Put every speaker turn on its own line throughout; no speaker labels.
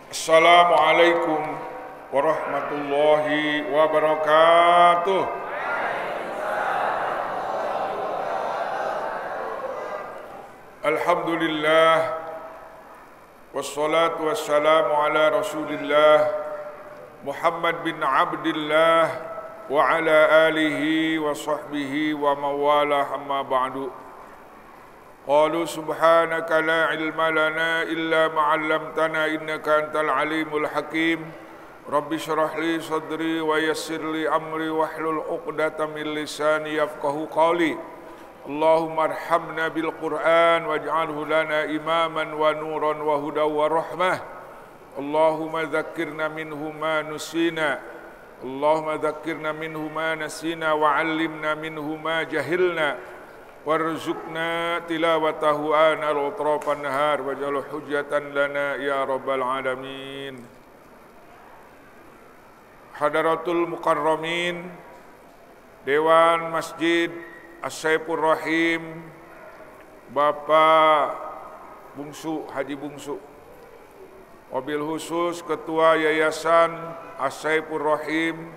Assalamualaikum warahmatullahi wabarakatuh. Alhamdulillah wassalatu wassalamu ala Rasulillah Muhammad bin Abdillah wa ala alihi wa sahbihi wa mawalah, amma ba'du. Qalu subhanaka la ilma lana illa ma 'allamtana innaka antal alimul hakim. Rabbi shrah li sadri wa yassir li amri wahlul 'uqdatam min lisani yafqahu qawli. Allahumma arhamna bil Qur'an waj'alhu lana imaman wa nuran wa hudaw wa rahmah. Allahumma dzakkirna minhu ma nusina. Allahumma dzakkirna minhu ma nasina wa 'allimna minhu ma jahilna. Warzuqna tilawatahu anal utrafan nahar waj'alhu hujjatan lana ya rabbal alamin. Hadaratul mukarramin, Dewan Masjid As-Saifur Rahim, Bapak Bungsu, Haji Bungsu, wabil khusus Ketua Yayasan As-Saifur Rahim,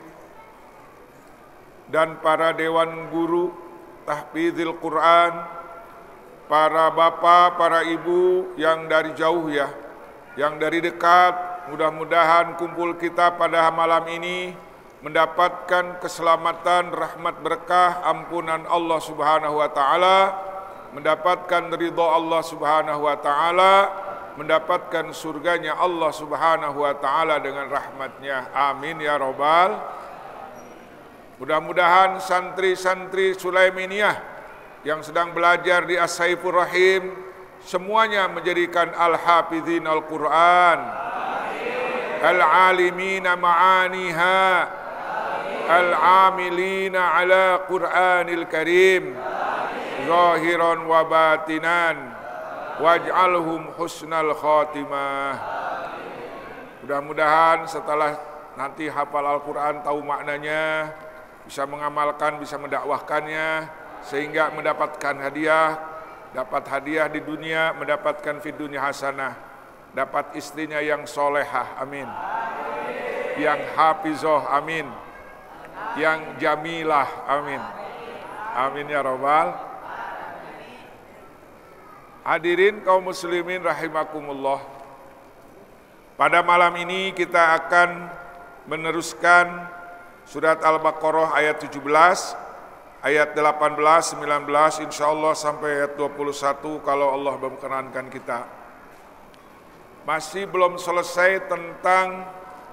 dan para Dewan Guru Tahfidzil Quran, para bapak, para ibu yang dari jauh ya, yang dari dekat, mudah-mudahan kumpul kita pada malam ini mendapatkan keselamatan, rahmat, berkah, ampunan Allah Subhanahu wa taala, mendapatkan ridha Allah Subhanahu wa taala, mendapatkan surganya Allah Subhanahu wa taala dengan rahmatnya. Amin ya rabbal. Mudah-mudahan santri-santri Sulaimaniyah yang sedang belajar di As-Saifur Rahim semuanya menjadikan al-hafizin al-Quran, al-alimina ma'aniha, al-amilina ala Qur'anil Karim, zahiran wa batinan, waj'alhum husnal khatimah. Mudah-mudahan setelah nanti hafal Al-Quran, tahu maknanya, bisa mengamalkan, bisa mendakwahkannya, sehingga mendapatkan hadiah, dapat hadiah di dunia, mendapatkan fid dunya hasanah, dapat istrinya yang solehah, amin, yang hafizoh, amin, yang jamilah, amin, amin ya rabbal. Hadirin kaum muslimin rahimakumullah, pada malam ini kita akan meneruskan Surat Al-Baqarah ayat 17, ayat 18, 19, insyaallah sampai ayat 21 kalau Allah memperkenankan kita. Masih belum selesai tentang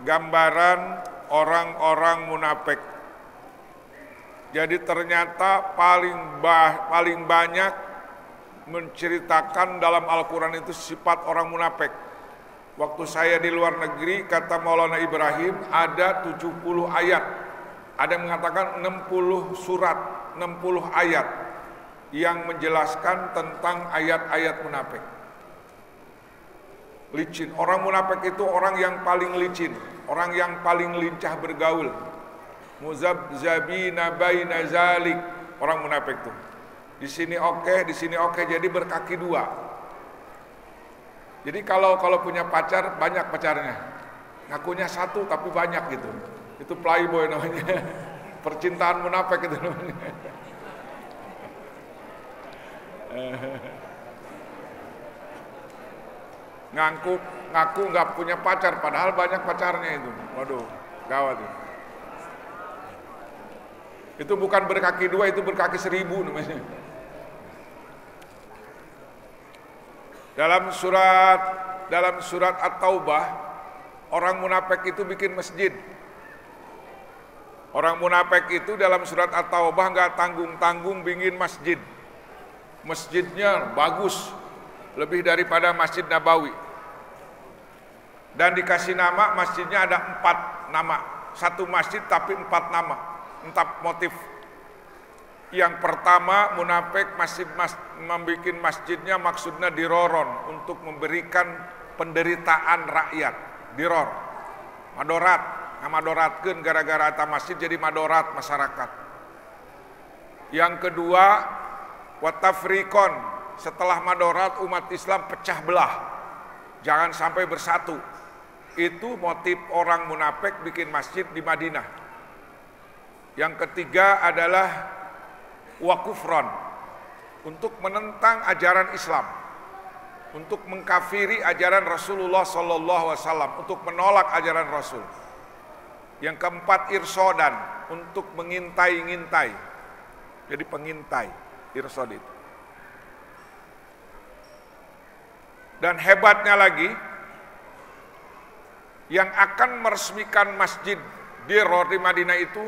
gambaran orang-orang munafik. Jadi ternyata paling banyak menceritakan dalam Al-Quran itu sifat orang munafik. Waktu saya di luar negeri, kata Maulana Ibrahim, ada 70 ayat. Ada yang mengatakan 60 surat, 60 ayat yang menjelaskan tentang ayat-ayat munafik. Licin. Orang munafik itu orang yang paling licin, orang yang paling lincah bergaul. Muzabzabina baina zalik, orang munafik itu. Di sini oke, di sini oke, jadi berkaki dua. Jadi kalau punya pacar, banyak pacarnya. Ngakunya satu tapi banyak gitu. Itu playboy namanya. Percintaan munafik itu namanya. Ngaku nggak punya pacar, padahal banyak pacarnya itu. Waduh, gawat itu. Itu bukan berkaki dua, itu berkaki 1000 namanya. Dalam surat At-Taubah, orang munafik itu bikin masjid. Orang munafik itu dalam surat At-Taubah nggak tanggung-tanggung bikin masjid. Masjidnya bagus, lebih daripada Masjid Nabawi. Dan dikasih nama, masjidnya ada 4 nama. Satu masjid tapi 4 nama, 4 motif. Yang pertama, munafik membuat masjidnya maksudnya diroron, untuk memberikan penderitaan rakyat. Diror, madorat, ngamadoratkeun gara-gara eta masjid jadi madorat masyarakat. Yang kedua, watafrikon, setelah madorat umat Islam pecah belah, jangan sampai bersatu. itu motif orang munafik bikin masjid di Madinah. Yang ketiga adalah wakufron, untuk menentang ajaran Islam, untuk mengkafiri ajaran Rasulullah SAW, untuk menolak ajaran Rasul. Yang keempat irsodan, untuk mengintai-ngintai, jadi pengintai, irsod itu. Dan hebatnya lagi, yang akan meresmikan masjid Dirar di Madinah itu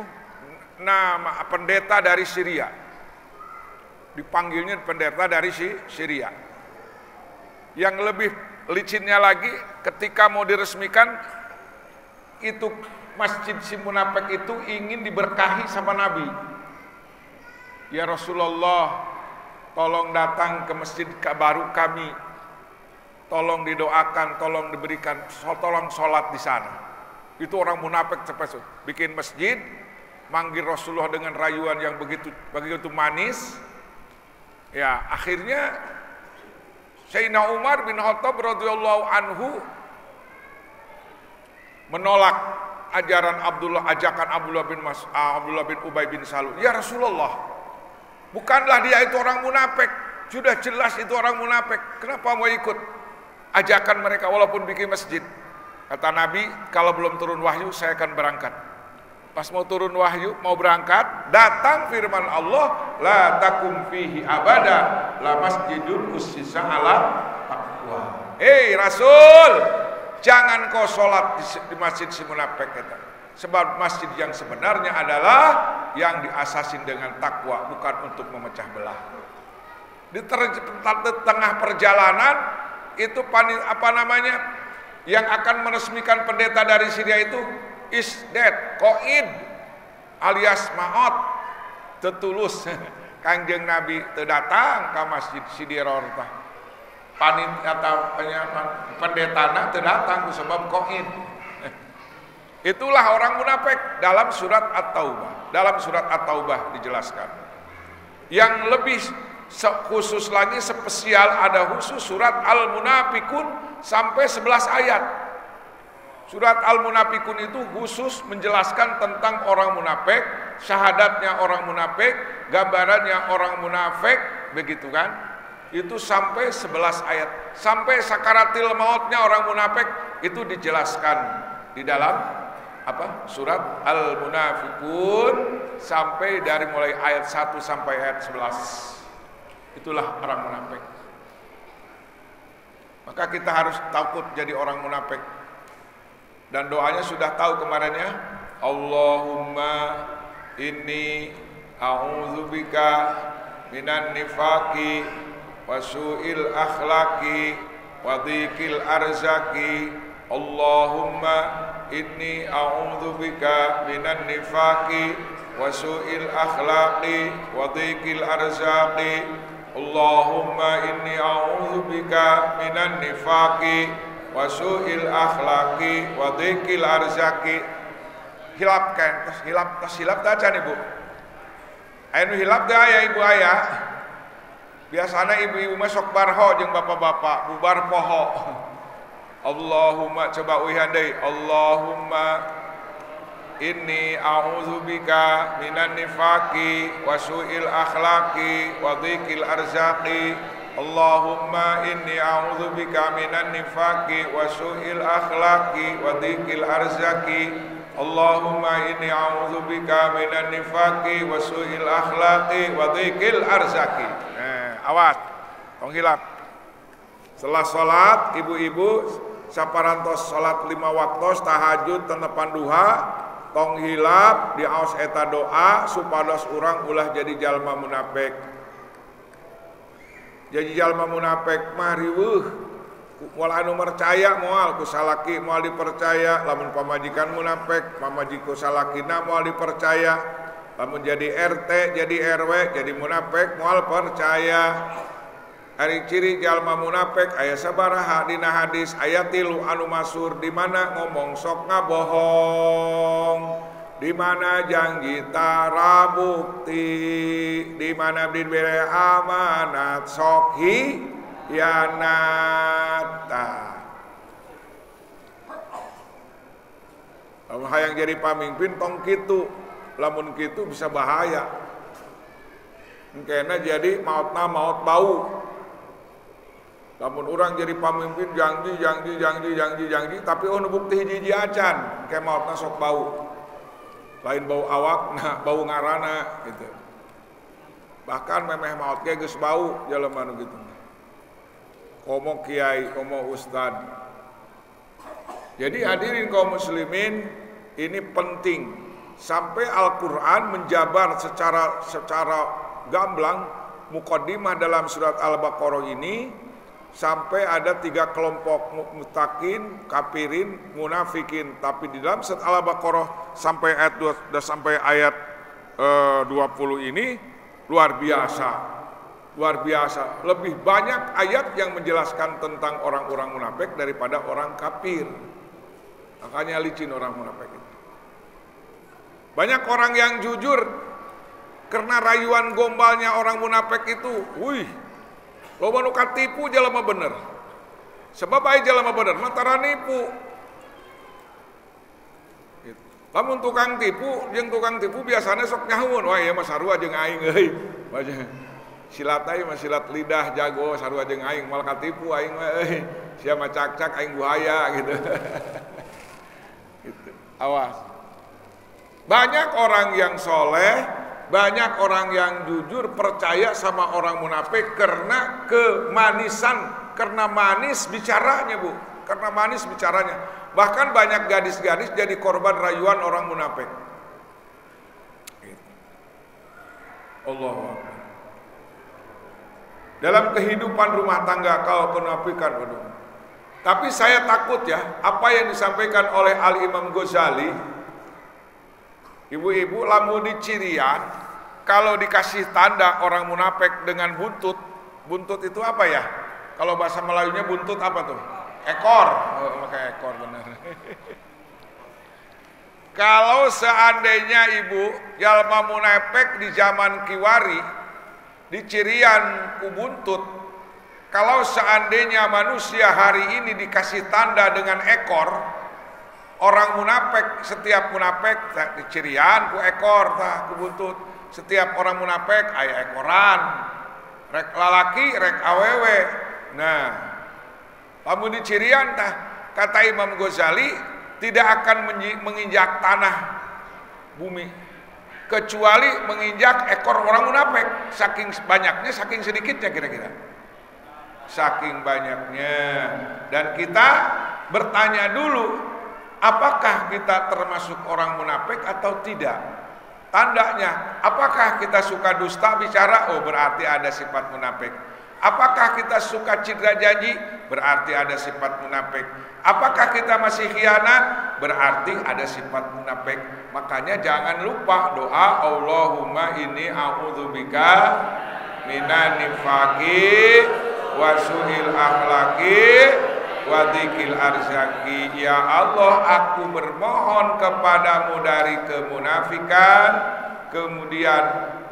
nama pendeta dari Syria. Dipanggilnya pendeta dari Syria. Yang lebih licinnya lagi, ketika mau diresmikan, itu masjid si munafik itu ingin diberkahi sama Nabi. Ya Rasulullah, tolong datang ke masjid baru kami, tolong didoakan, tolong diberikan, tolong sholat di sana. Itu orang munafik cepat bikin masjid, manggil Rasulullah dengan rayuan yang begitu manis. Ya, akhirnya Sayyidina Umar bin Khattab radhiyallahu anhu menolak ajakan Abdullah bin Ubay bin Salul. Ya Rasulullah, bukanlah dia itu orang munafik, sudah jelas itu orang munafik. Kenapa mau ikut ajakan mereka walaupun bikin masjid? Kata Nabi, kalau belum turun wahyu saya akan berangkat. Pas mau turun wahyu, mau berangkat, datang firman Allah, la takum fihi abada, la masjidun ussisa ala taqwa. Rasul, jangan kau sholat di masjid si munafik itu. Sebab masjid yang sebenarnya adalah yang diasasin dengan takwa, bukan untuk memecah belah. Di tengah perjalanan itu yang akan meresmikan pendeta dari Syria itu isdet, koid alias maot, tetulus. Kanjeng Nabi terdatang ke masjid Sidirar, pendetana terdatang sebab koid. Itulah orang munafik dalam surat At-Taubah. Dalam surat At-Taubah dijelaskan. Yang lebih khusus lagi, spesial, ada khusus surat Al-Munafikun sampai 11 ayat. Surat Al-Munafikun itu khusus menjelaskan tentang orang munafik, syahadatnya orang munafik, gambarannya orang munafik, begitu kan? Itu sampai 11 ayat. Sampai sakaratil mautnya orang munafik itu dijelaskan di dalam surat Al-Munafikun, sampai dari mulai ayat 1 sampai ayat 11. Itulah orang munafik. Maka kita harus takut jadi orang munafik. Dan doanya sudah tahu kemarinnya, Allahumma inni a'udzubika minan nifaqi wa su'il akhlaqi wa dhikil arzaki. Allahumma inni a'udzubika minan nifaqi wa su'il akhlaqi wa dhikil arzaki. Allahumma inni a'udzubika minan nifaqi wa su'il akhlaqi wa dhikil arzaki. Hilapkan, hilap tacan ibu. Anu hilap dah ya ibu ayah. Biasanya ibu-ibu masuk barho jeung bapak-bapak bubar poho. Allahumma, coba uihandai, Allahumma inni a'udzubika minan nifaqi wa su'il akhlaqi wa dhikil arzaki. Allahumma inni a'udzubika minan nifaqi wa su'il akhlaqi wa dhikil arzaki. Allahumma inni a'udzubika minan nifaqi wa su'il akhlaqi wa dhikil arzaki. Awas, tong hilap. Setelah salat, ibu-ibu saparantos salat 5 waktu tahajud tenepan duha, tong hilap diaos eta doa supados urang ulah jadi jalma munafik. Jadi jalma munafik mah riweuh, moal anu percaya moal ku salaki moal dipercaya, lamun pamajikan munafik pamajiku salakina moal dipercaya, lamun jadi RT jadi RW jadi munafik moal percaya. Ari ciri jalma munafik aya sabaraha dina hadis, aya 3 anu masyhur, di mana ngomong sok ngabohong, di mana janji tara bukti, di mana dibere amanat sok hianata. hayang jadi pamimpin tong kitu, lamun kitu bisa bahaya. Mungkin jadi mautna maut bau. Lamun orang jadi pamimpin janji, tapi nu bukti hiji-hiji acan, kayak mautna sok bau. Lain bau awak, nah bau ngarana gitu. Bahkan memeh maut ge geus bau jelema nu kitu. Komo kiai, komo ustad. Jadi hadirin kaum muslimin, ini penting. Sampai Al-Qur'an menjabar secara gamblang muqaddimah dalam surat Al-Baqarah ini. Sampai ada 3 kelompok, mutakin, kafirin, munafikin. Tapi di dalam surat Al-Baqarah sampai ayat 20 ini luar biasa. Lebih banyak ayat yang menjelaskan tentang orang-orang munafik daripada orang kafir. Makanya licin orang munafik itu. Banyak orang yang jujur karena rayuan gombalnya orang munafik itu. Loba nu katipu jalema bener. Sebab aya jalema bener mah tara nipu. Gitu. Lamun tukang tipu jeung tukang tipu biasanya sok nyahuun, wah ieu mah sarua jeung aing euy. Silat aing mah silat lidah jago, sarua jeung aing mal katipu aing mah euy. Sia mah cak-cak aing buaya gitu. Gitu. Awas. Banyak orang yang soleh, banyak orang yang jujur percaya sama orang munafik karena kemanisan, karena manis bicaranya Bu, karena manis bicaranya. Bahkan banyak gadis-gadis jadi korban rayuan orang munafik. Allahu Akbar. Dalam kehidupan rumah tangga kalau kenafikan, waduh. Tapi saya takut ya, apa yang disampaikan oleh Al-Imam Ghazali, ibu-ibu lamun di Cirian, kalau dikasih tanda orang munafik dengan buntut, buntut itu apa ya? Kalau bahasa Melayunya buntut apa tuh? Ekor, pakai ekor benar. Kalau seandainya ibu jalma munafik di zaman Kiwari, di Cirian ku buntut, kalau seandainya manusia hari ini dikasih tanda dengan ekor, orang munafik, setiap munafik di Cirian ku ekor, ku buntut. Setiap orang munafik aya ekoran, rek lalaki, rek awewe. Nah, lamun di Cirian tah kata Imam Ghazali tidak akan menginjak tanah bumi kecuali menginjak ekor orang munafik. Saking banyaknya, saking sedikitnya kira-kira. Saking banyaknya. Dan kita bertanya dulu, apakah kita termasuk orang munafik atau tidak? Tandanya, apakah kita suka dusta bicara? Oh, berarti ada sifat munafik. Apakah kita suka cindra janji? Berarti ada sifat munafik. Apakah kita masih khianat? Berarti ada sifat munafik. Makanya jangan lupa doa Allahumma inni a'udzubika minan nifaqi wa su'il akhlaqi wa dzikil arzaki. Ya Allah, aku bermohon kepadamu dari kemunafikan, kemudian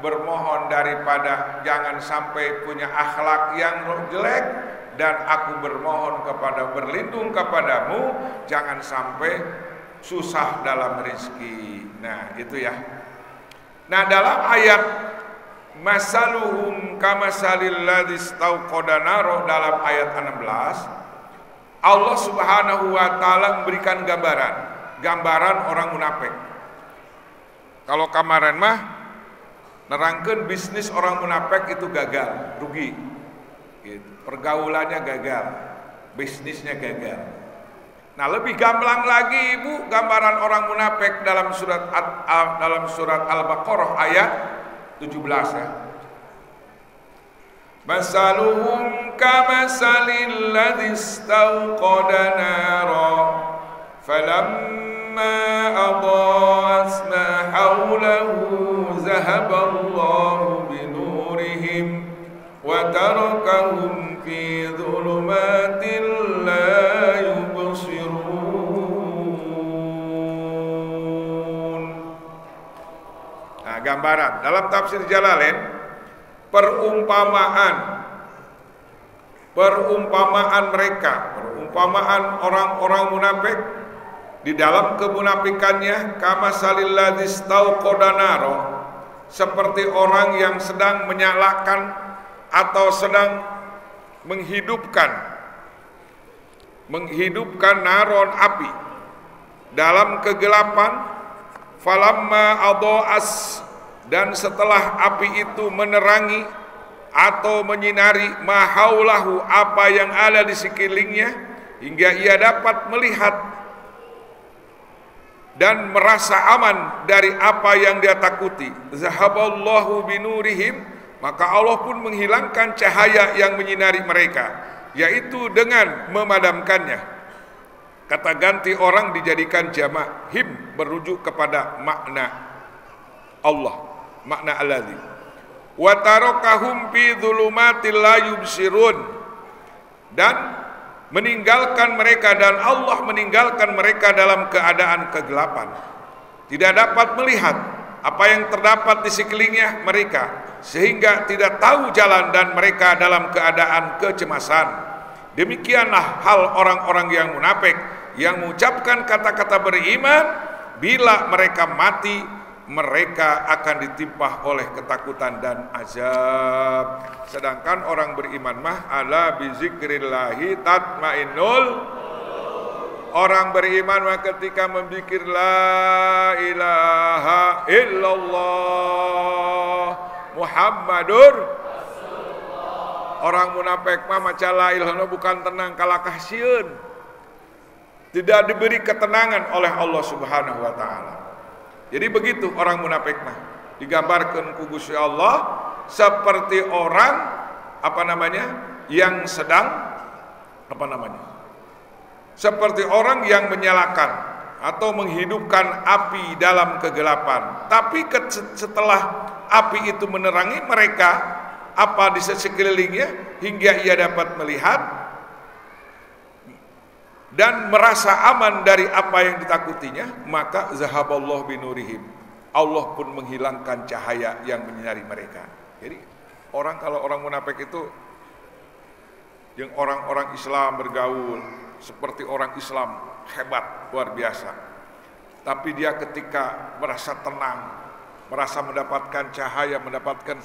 bermohon daripada jangan sampai punya akhlak yang jelek, dan aku bermohon berlindung kepadamu jangan sampai susah dalam rezeki. Nah, itu ya. Nah, dalam ayat masaluhum kamasalil ladzi istauqada naro, dalam ayat 16, Allah Subhanahu wa taala memberikan gambaran orang munafik. Kalau kemarin mah nerangkeun bisnis orang munafik itu gagal, rugi. Gitu. Pergaulannya gagal, bisnisnya gagal. Nah, lebih gamblang lagi Ibu gambaran orang munafik dalam surat Al-Baqarah ayat 17 ya. Masaluhum kamasalil ladzi istauqada nara falamma adaa'at ma hawlahu zahaballahu binurihim wa tarakahum fi dhulumatin la yubsirun. Nah, gambaran dalam tafsir Jalalain, perumpamaan mereka, perumpamaan orang-orang munafik di dalam kemunafikannya, kama salilladzi istauqada naro, seperti orang yang sedang menyalakan atau sedang menghidupkan naron api dalam kegelapan. Falamma adha'as, dan setelah api itu menerangi atau menyinari mahaulahu, apa yang ada di sekelilingnya, hingga ia dapat melihat dan merasa aman dari apa yang dia takuti. Zahaballahu binurihim, maka Allah pun menghilangkan cahaya yang menyinari mereka, yaitu dengan memadamkannya. Kata ganti orang dijadikan jamak, him berujuk kepada makna Allah, makna alladzi. Wa tarakahum fi dzulumatil la yubsirun, dan meninggalkan mereka, dan Allah meninggalkan mereka dalam keadaan kegelapan, tidak dapat melihat apa yang terdapat di sekelilingnya mereka, sehingga tidak tahu jalan, dan mereka dalam keadaan kecemasan. Demikianlah hal orang-orang yang munafik, yang mengucapkan kata-kata beriman, bila mereka mati mereka akan ditimpa oleh ketakutan dan azab. Sedangkan orang beriman mah ala bizikrillahi tatmainnul. Orang beriman mah ketika memzikir la ilaha illallah Muhammadur. Orang munafik mah maca la ilaha bukan tenang kalakah sieun. Tidak diberi ketenangan oleh Allah Subhanahu wa taala. Jadi begitu orang munafik mah. Digambarkan ku Gusti Allah seperti orang yang sedang seperti orang yang menyalakan atau menghidupkan api dalam kegelapan. Tapi setelah api itu menerangi mereka apa di sekelilingnya, hingga ia dapat melihat dan merasa aman dari apa yang ditakutinya, maka zahaballahu binurihim, Allah pun menghilangkan cahaya yang menyinari mereka. Jadi kalau orang munafik itu yang orang-orang Islam bergaul seperti orang Islam hebat luar biasa, tapi dia ketika merasa tenang, merasa mendapatkan cahaya, mendapatkan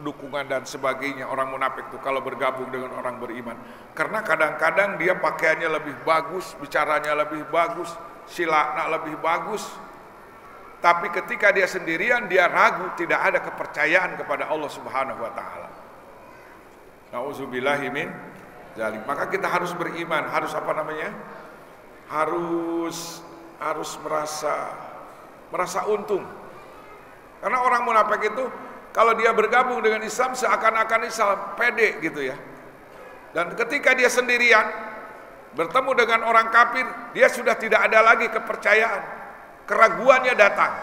dukungan dan sebagainya, orang munafik itu kalau bergabung dengan orang beriman, karena kadang-kadang dia pakaiannya lebih bagus, bicaranya lebih bagus, silakna lebih bagus, tapi ketika dia sendirian dia ragu, tidak ada kepercayaan kepada Allah Subhanahu wa taala. Nauzubillahi min dzalik. Maka kita harus beriman, harus harus merasa untung. Karena orang munafik itu kalau dia bergabung dengan Islam seakan-akan Islam pede gitu ya. Dan ketika dia sendirian bertemu dengan orang kafir, dia sudah tidak ada lagi kepercayaan. Keraguannya datang.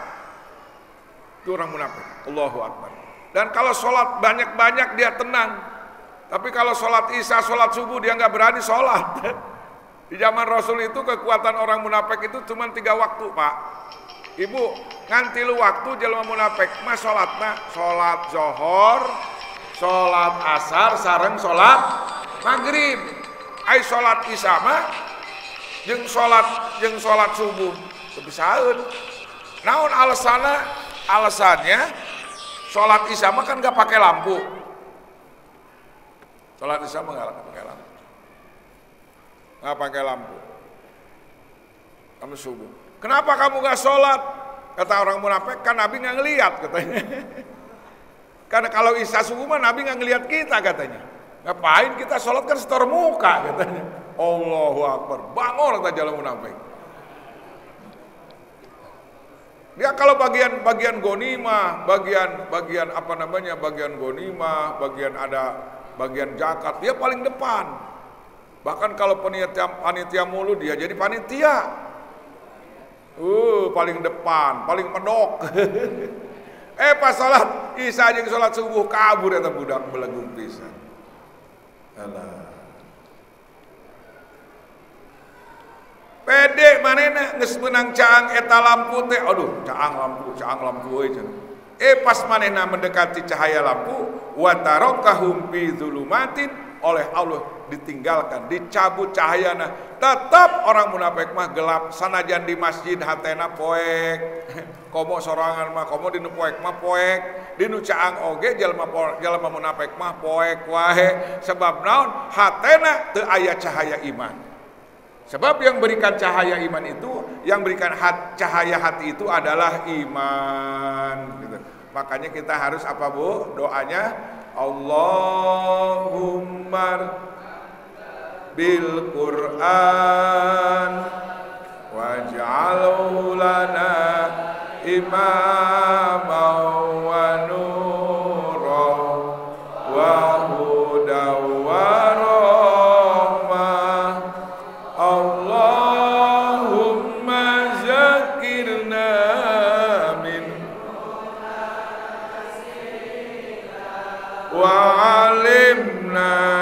Itu orang munafik. Allahu Akbar. Dan kalau sholat banyak-banyak dia tenang. Tapi kalau sholat isya, sholat subuh dia nggak berani sholat. Di zaman Rasul itu kekuatan orang munafik itu cuma 3 waktu, Pak. Ibu nganti lu waktu jelema munafik mah sholatna sholat zohor, sholat asar, sareng sholat maghrib. Ai sholat isya mah jeung sholat subuh kebisaeun. Naon alasannya sholat isya mah kan gak pakai lampu. Sholat isya mah gak pakai lampu. Gak pakai lampu. Kamu subuh. Kenapa kamu gak sholat? Kata orang munafik, kan Nabi gak ngelihat katanya. Karena kalau isya subuh mah Nabi gak ngelihat kita katanya. Ngapain kita sholat kan setor muka katanya. Allahu Akbar. Bangor kata jalan munafik. Dia kalau bagian gonimah, bagian gonimah, bagian zakat, dia paling depan. Bahkan kalau panitia mulu dia jadi panitia. Paling depan, paling medok. Pas salat isya jeung salat subuh kabur eta budak belegung pisan. Alah. Pede manehna geus meunang caang eta lampu teh. Aduh, caang lampu euy cenah. Pas manehna mendekati cahaya lampu, wa tarakahum fi dzulumatin, oleh Allah ditinggalkan, dicabut cahayana, Tetap orang munafik mah gelap, sanajan di masjid hatena poek. Komo sorangan mah komo dinu poek mah poek, dinu caang oge jalma munafik mah poek wae. Sebab naon? Hatena teu aya cahaya iman. Sebab yang berikan cahaya iman itu, yang berikan cahaya hati itu adalah iman gitu. Makanya kita harus apa Bu? Doanya Allahumma bil Qur'an waj'alhu lana imaman wa nuran wa hudan wa rahmah. Allahumma zakirna min wa alimna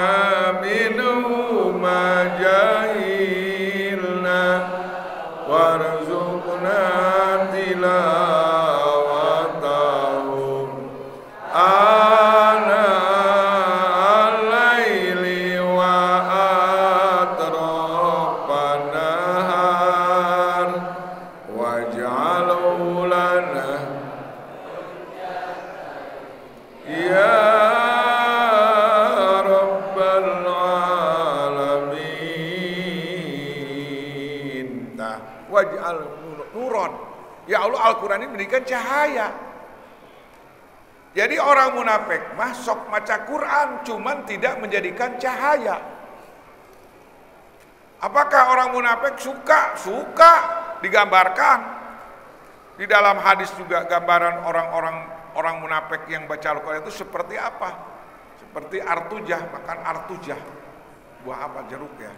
jahilna warzuqna tilawatahu ana al-laili wa atrafan nahar waj'alhu lana ya waj'al nuron. Ya Allah, Al-Quran ini memberikan cahaya. Jadi orang munafik masuk maca Quran cuman tidak menjadikan cahaya. Apakah orang munafik suka digambarkan? Di dalam hadis juga gambaran orang munafik yang baca Al-Quran itu seperti apa? Seperti artujah, makan artujah. Buah apa? Jeruk ya.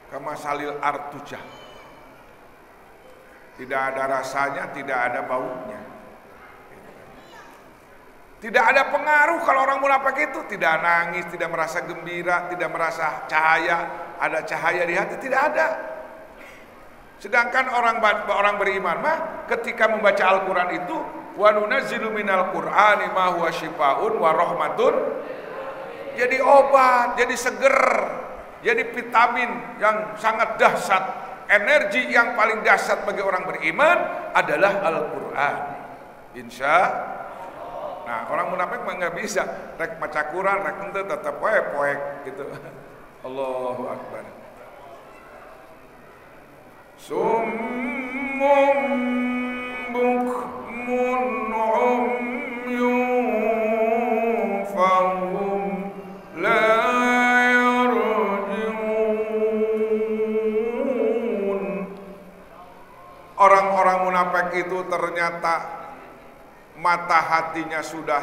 Kama salil artujah, tidak ada rasanya, tidak ada baunya, tidak ada pengaruh. Kalau orang munafik itu tidak nangis, tidak merasa gembira, tidak merasa cahaya, ada cahaya di hati, tidak ada. Sedangkan orang beriman mah ketika membaca Al-Quran itu wa nunazzilu minal Qur'ani ma huwa syifaun wa rahmatun, jadi obat, jadi seger, jadi vitamin yang sangat dahsyat. Energi yang paling dahsyat bagi orang beriman adalah Al-Quran. Nah, orang munafik mah nggak bisa rek maca Quran, rek ente tetap poek gitu. Allahu Akbar. Summum bukmun umyun fahum la orang-orang munafik itu ternyata mata hatinya sudah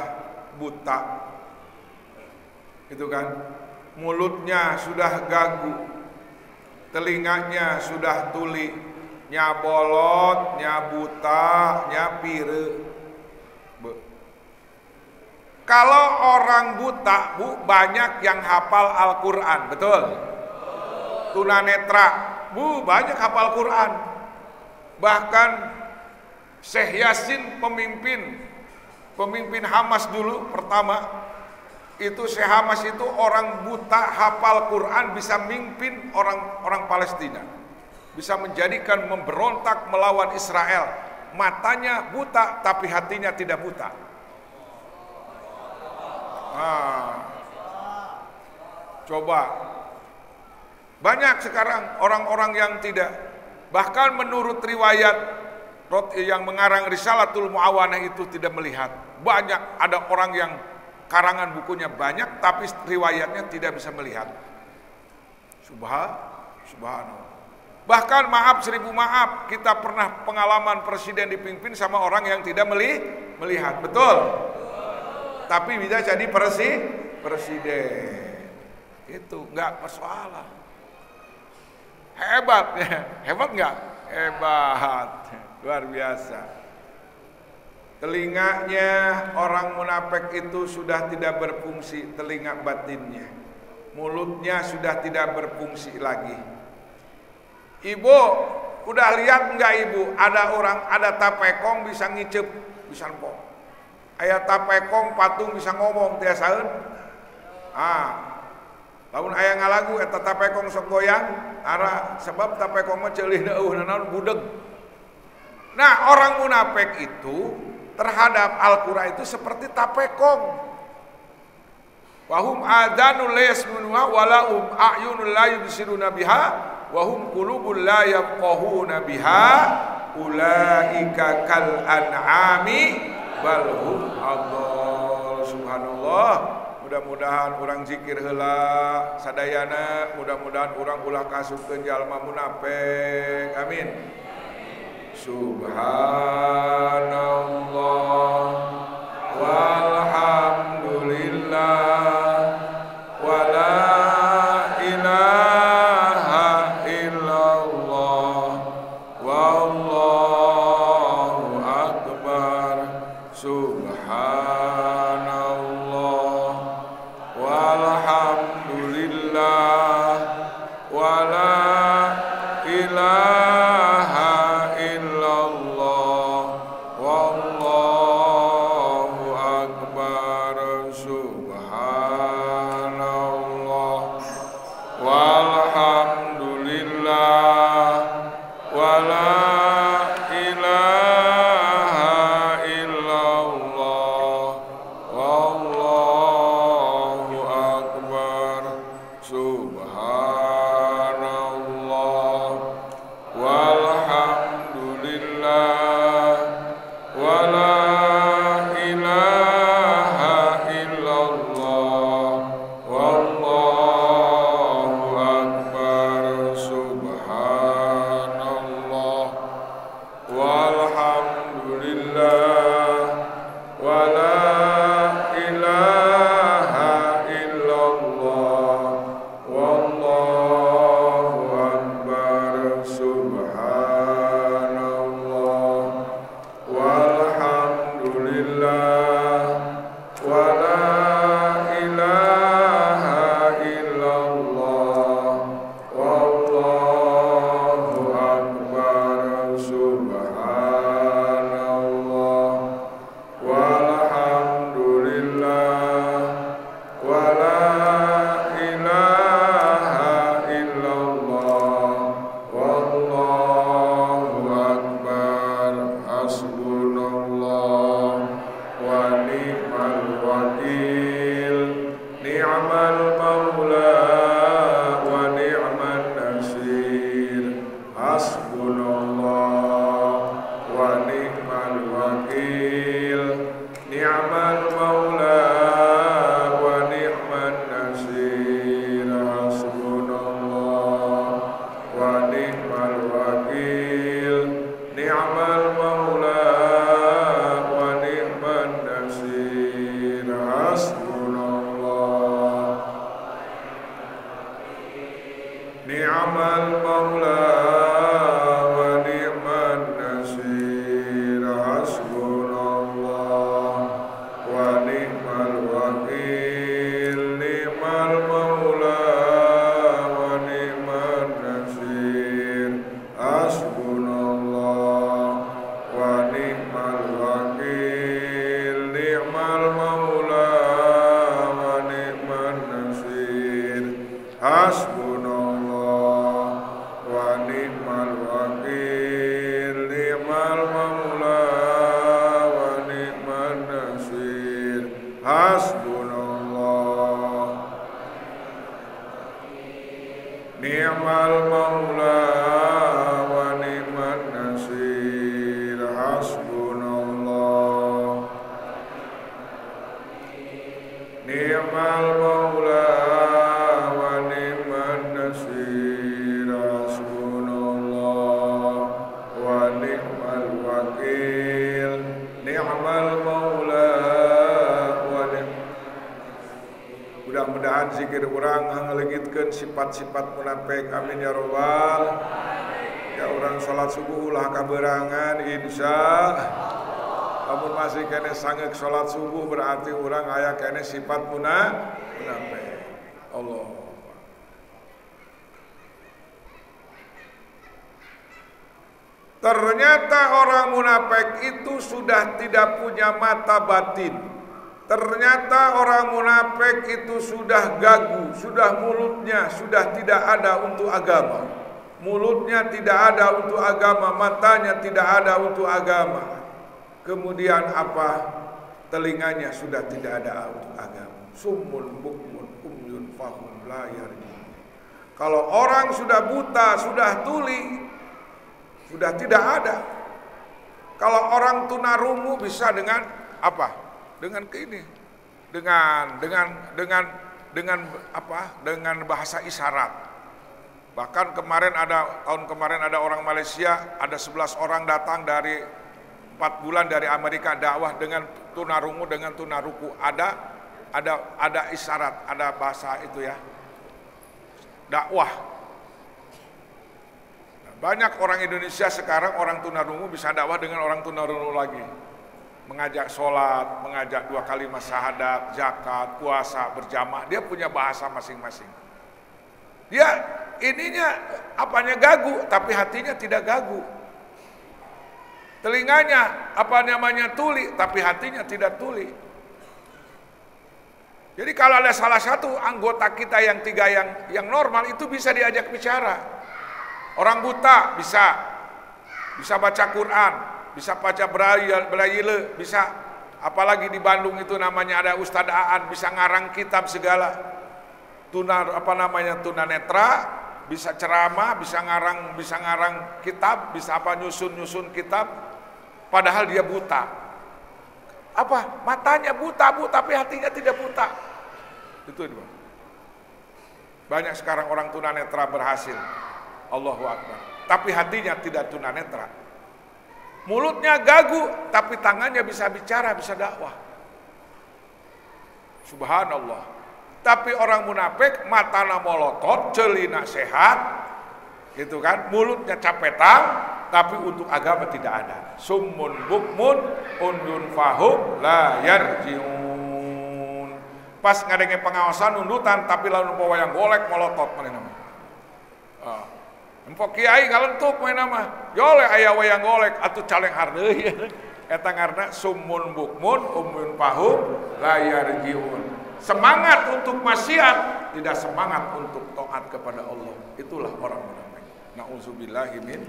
buta, itu kan, mulutnya sudah gagu, telinganya sudah tuli, nya bolot, nya buta, nya pire. Kalau orang buta, Bu, banyak yang hafal Al-Quran, betul? Tunanetra, Bu, banyak hafal Quran. Bahkan Syekh Yasin pemimpin Hamas dulu pertama itu, Syekh Hamas itu orang buta hafal Quran, bisa mimpin orang Palestina, bisa menjadikan memberontak melawan Israel. Matanya buta tapi hatinya tidak buta. Coba banyak sekarang orang-orang yang tidak. Bahkan menurut riwayat yang mengarang Risalatul Mu'awanah itu tidak melihat. Banyak ada orang yang karangan bukunya banyak tapi riwayatnya tidak bisa melihat. Subhanallah. Bahkan maaf, 1000 maaf, kita pernah pengalaman presiden dipimpin sama orang yang tidak melihat. Betul? Tapi bisa jadi presiden. Itu enggak persoalan. Hebat ya, hebat nggak? Hebat, luar biasa. Telinganya orang munafik itu sudah tidak berfungsi, telinga batinnya. Mulutnya sudah tidak berfungsi lagi. Ibu, udah lihat nggak Ibu? Ada tapekong bisa ngicep, bisa empok. Aya tapekong patung bisa ngomong tiasaeun. Lamun aya ngalagu eta tapekong sok goyang, ara sebab tapekong mah ceulihna naon budeg. Nah, orang munafik itu terhadap Al-Qur'an itu seperti tapekong. Wahum adanul la yasmununa walahum a'yunul la yubsiruna biha wahum qulubul la yafqahuna biha ulaika kal an'ami bal hum adall. Subhanallah. Mudah-mudahan urang zikir heula sadayana, mudah-mudahan urang ulah kasupkeun jalma munafik. Amin. Subhanallah walhamdulillah wala ilaha illallah wallahu akbar. Subhanallah walhamdulillah wala ilaha illallah wallahu akbar. Subhanallah walhamdulillah wala ilaha illallah wallahu akbar. Subhanallah walhamdulillah wala ilaha illallah wallahu akbar. Subhanallah walhamdulillah wala ilaha illallah wallahu akbar. Subhanallah walhamdulillah wala ilaha illallah wallahu akbar. Subhanallah walhamdulillah wala ilaha illallah wallahu akbar. Hasbunallah wa ni'mal wakil, ni'mal maula wa ni'man nasir. Hasbunallah wa ni'mal wakil, ni'mal maula wa ni'man nasir. Hasbunallah wa ni'mal wakil, ni'mal maula wa ni'man nasir. Hasbunallah ni'mal maula wa ni'man nasir. Hasbunallah wa ni'mal wakil, ni'mal maula wa ni'man nasir. Hasbunallah wa ni'mal wakil, ni'mal maula wa ni'man nasir. Hasbunallah wa ni'mal wakil, ni'mal maula wa ni'man nasir. Hasbunallah ni'mal maula wa ni'man nasir. Hasbunallah ni'mal maula wa ni'man nasir. Hasbunallah wa ni'mal wakil, ni'mal maula wa ni'man. Mudah-mudahan zikir urang ngaleungitkeun sifat-sifat munafik. Amin ya rabbal. Ya urang salat subuh ulah kaberangan insya. Lamun masih kene sangeuk salat subuh berarti urang aya kene sifat munafik. Allah. Ternyata orang munafik itu sudah tidak punya mata batin. Ternyata orang munafik itu sudah gagu, sudah mulutnya sudah tidak ada untuk agama. Mulutnya tidak ada untuk agama, matanya tidak ada untuk agama. Kemudian apa? Telinganya sudah tidak ada untuk agama. Summun bukmun umyun fahum la yarji'un. Kalau orang sudah buta, sudah tuli, sudah tidak ada. Kalau orang tunarungu bisa dengan apa? Dengan ini, dengan apa? Dengan bahasa isyarat. Bahkan tahun kemarin ada orang Malaysia, ada 11 orang datang dari 4 bulan dari Amerika dakwah dengan tunarungu, dengan tunaruku. Ada isyarat, ada bahasa itu ya. Dakwah. Banyak orang Indonesia sekarang orang tunarungu bisa dakwah dengan orang tunarungu lagi. Mengajak sholat, mengajak 2 kalimat syahadat, zakat, puasa, berjamaah. Dia punya bahasa masing-masing. Dia ininya apanya gagu, tapi hatinya tidak gagu. Telinganya tuli, tapi hatinya tidak tuli. Jadi kalau ada salah satu anggota kita yang 3 yang normal itu bisa diajak bicara. Orang buta bisa baca Quran, bisa baca Braille, bisa apalagi di Bandung itu namanya ada Ustadz Aan, bisa ngarang kitab segala. Tunanetra, bisa ceramah, bisa ngarang kitab, bisa nyusun kitab, padahal dia buta. Apa? Matanya buta, tapi hatinya tidak buta. Itu dia. Banyak sekarang orang tunanetra berhasil. Allahu Akbar. Tapi hatinya tidak tunanetra. Mulutnya gagu, tapi tangannya bisa bicara, bisa dakwah. Subhanallah. Tapi orang munafik matana molotot, celina sehat, gitu kan? Mulutnya capetan, tapi untuk agama tidak ada. Summun bukmun undun fahum la yarji'un. Pas ngadenge pengawasan nundutan, tapi lalu wayang golek molotot mana nama. Empok kiai kalentuk mana nama. Yole aya wayang golek atuh caleng hardeui. Eta ngaranna summun bukmun undun fahum la yarji'un. Semangat untuk maksiat, tidak semangat untuk taat kepada Allah. Itulah orang munafik. Nauzubillahi min.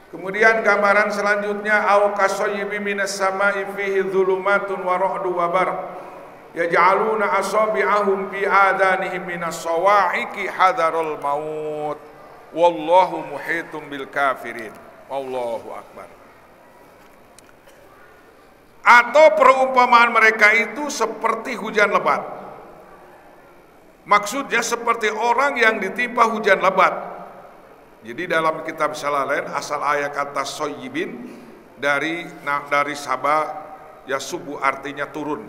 Kemudian gambaran selanjutnya au kasayyibin minas sama'i fihi dhulumatun wa ra'du wa bar. Yaj'aluna asabi'ahum fi adanihim minas sawa'iqi hadarul maut. Wallahu muhitun bil kafirin. Wallahu akbar. Atau perumpamaan mereka itu seperti hujan lebat. Maksudnya seperti orang yang ditimpa hujan lebat. Jadi dalam kitab Syalalain asal ayat kata soyibin dari sabah ya subuh artinya turun.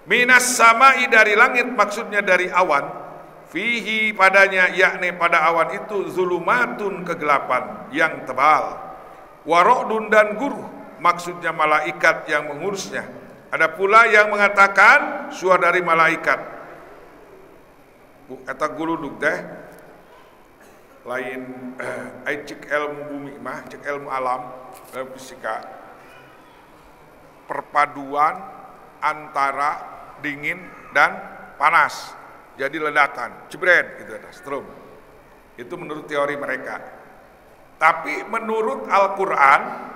Minas samai dari langit maksudnya dari awan. Fihi padanya yakni pada awan itu zulumatun kegelapan yang tebal. Warodun dan guruh. Maksudnya malaikat yang mengurusnya. Ada pula yang mengatakan suara dari malaikat. Kata guluduk teh lain cek ilmu bumi mah, cek ilmu alam dalam fisika. Perpaduan antara dingin dan panas. Jadi ledakan, jebret gitu ada strum. Itu menurut teori mereka. Tapi menurut Al-Qur'an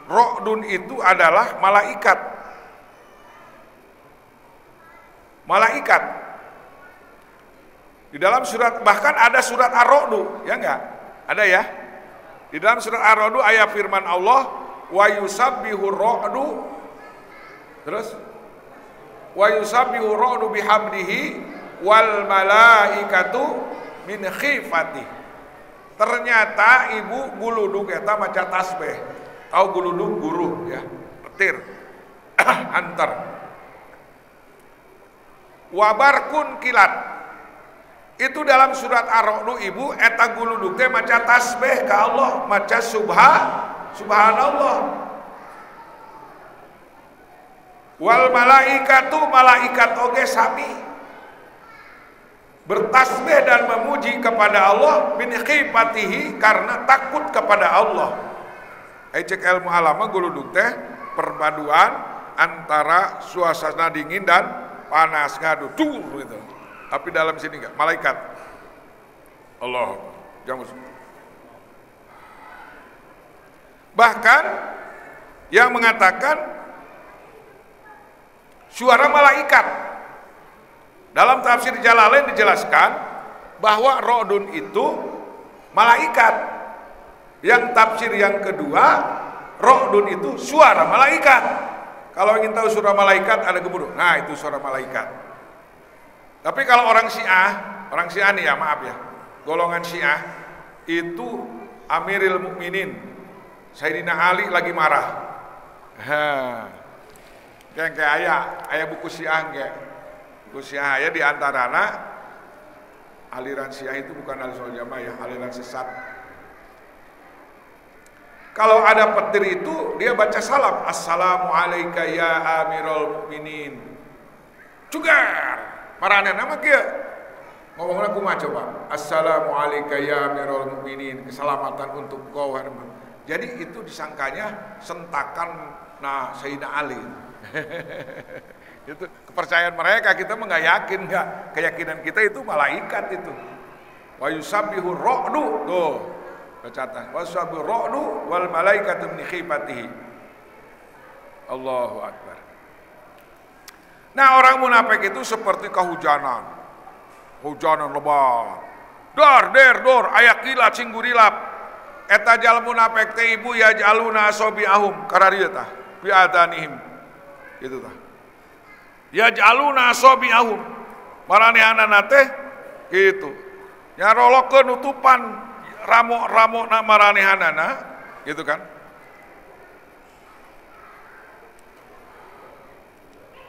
Ra'dun itu adalah malaikat. Malaikat. Di dalam surat, bahkan ada surat Ar-Ra'du, ya enggak? Ada ya? Di dalam surat Ar-Ra'du ayat firman Allah, wa yusabbihu ra'du. Terus wa yusabbihu ra'du bihamdihi wal malaikatu min khifati. Ternyata ibu guluduk eta maca tasbih. Tahu guluduk guru ya, petir antar. Wabarkun kilat. Itu dalam surat Ar-Ra'd ibu eta guluduk teh maca tasbih ka Allah, maca subhanallah. Wal malaikatu malaikat oge sami bertasbih dan memuji kepada Allah min khifatihi karena takut kepada Allah. Cek ilmu alam guluduk teh perpaduan antara suasana dingin dan panas, ngadu gitu. Tapi dalam sini enggak, malaikat. Allah, jangan. Bahkan yang mengatakan suara malaikat. Dalam tafsir Jalalain dijelaskan bahwa Ra'dun itu malaikat. Yang tafsir yang kedua, Ra'dun itu suara malaikat. Kalau ingin tahu suara malaikat ada gemuruh. Nah, itu suara malaikat. Tapi kalau orang Syiah nih ya, maaf ya. Golongan Syiah itu Amirul Mukminin Sayyidina Ali lagi marah. Kayak ayah buku Syiah kayak. Buku Syiah ya di antarana aliran Syiah itu bukan aliran Sunnah Jamaah ya, aliran sesat. Kalau ada petir itu dia baca salam, assalamu alayka ya Amirul Mukminin. Cugar, marahna nama kieu. Ngomongna kumaha coba? Assalamu alayka ya Amirul Mukminin, keselamatan untuk kau. Jadi itu disangkanya sentakan Sayyidina Ali. Itu kepercayaan mereka, kita enggak yakin, enggak. Keyakinan kita itu malaikat itu. Wa yusabbihu ra'du. Tuh. Bacaan. Wa yusabbihu ra'du wal malaikatu min khifatihi. Allahu akbar. Nah, orang munafik itu seperti kehujanan. Hujanan lebat. Dor aya kilat sing gurilap. Eta jal munafik teh ibu yaj'aluna asabi'ahum kararieu tah fi adanihim. Gitu tah. Yaj'aluna asabi'ahum. Maranehanana teh kitu. Nyarolokeun nutupan ramok-ramokna maranehanana, gitu kan.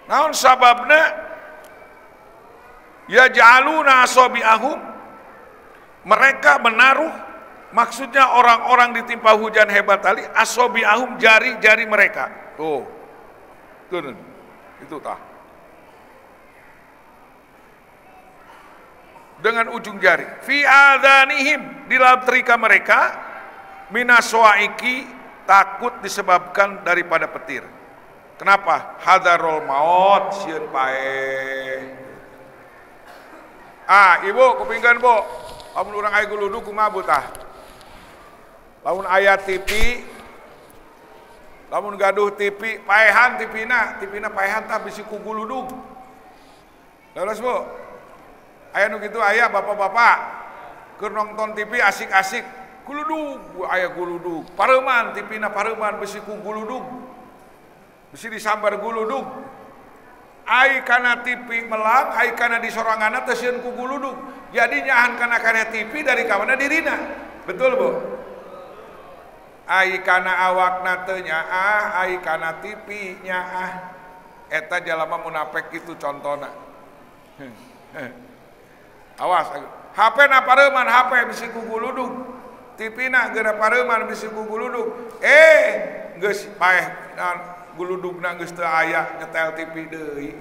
Naon sababna? Yaj'aluna asabi'ahum, mereka menaruh, maksudnya orang-orang ditimpa hujan hebat tadi, asabi'ahum, jari-jari mereka. Tuh. Itu tah. Dengan ujung jari. Fi adhanihim, di dalam telinga mereka, minaswaiki, takut disebabkan daripada petir. Kenapa? Hadarul maut, sieun pae. Ibu, kupinggan bu, lamun urang aya guludug kumaha bu tah? Lamun aya TV, lamun gaduh TV, paehan TV-na paehan tah bisi ku guludug. Leres bu, aya nu kitu aya bapak-bapak keur nonton TV asik-asik, guludug, aya guludug, pareuman TV-na pareuman bisi ku guludug, bisi disambar guludug. Ai kana TV melang, ai kana di soranganna teh sieun ku guludug. Jadi nyahan kana TV dari kamana dirina. Betul, Bu? Ai kana awakna teu nyaah, ai kana TV nyaah. Eta jalama munafik itu contona. Awas, HP na pareuman, HP bisi ku guludug. TV na geura pareuman bisi ku guludug. Geus paeh guludugna geus teu aya nyetel TV deui.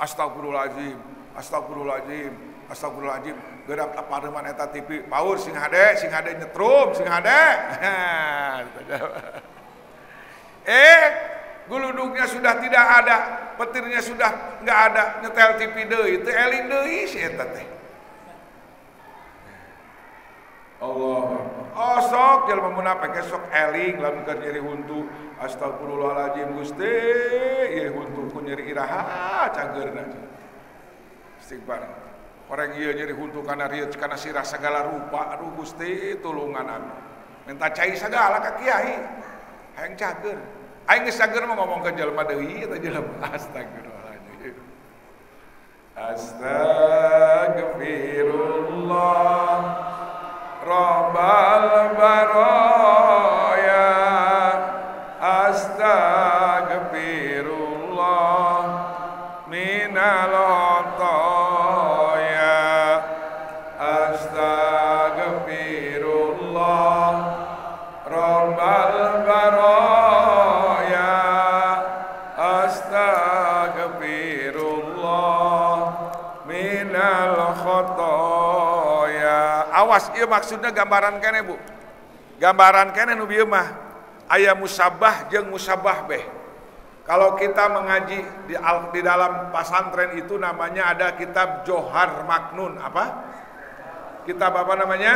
Astagfirullahaladzim, astagfirullahaladzim, astagfirullahaladzim. Geura pareuman eta TV paur sing hade nyetrum, sing hade. Guludugnya sudah tidak ada, petirnya sudah enggak ada, nyetel TV deui, teu eling deui si eta teh. Allah. Sok jelema munafik sok eling lamun keur nyeri huntu. Astagfirullahaladzim Gusti, ieu huntu ku nyeri iraha cageurna. Istighfar. Orang ieu nyeri huntu kana rieu kana sirah sagala rupa. Aduh Gusti, tulungan abi. Minta cai sagala ka kiai. Hayang cager. Aing geus cager mah ngomong ke jelema deui eta jelema. Astagfirullahaladzim. Astagfirullah. Rabbal baraya, astagfirullah minal khotaya, astagfirullah Rabbal baraya, astagfirullah minal khotaya. Awas, ieu maksudnya gambaran kene Bu. Gambaran kene nu bieu mah aya musabah jeung musabah beh. Kalau kita mengaji di dalam pesantren itu namanya ada kitab Johar Maknun. Apa? Kitab apa namanya?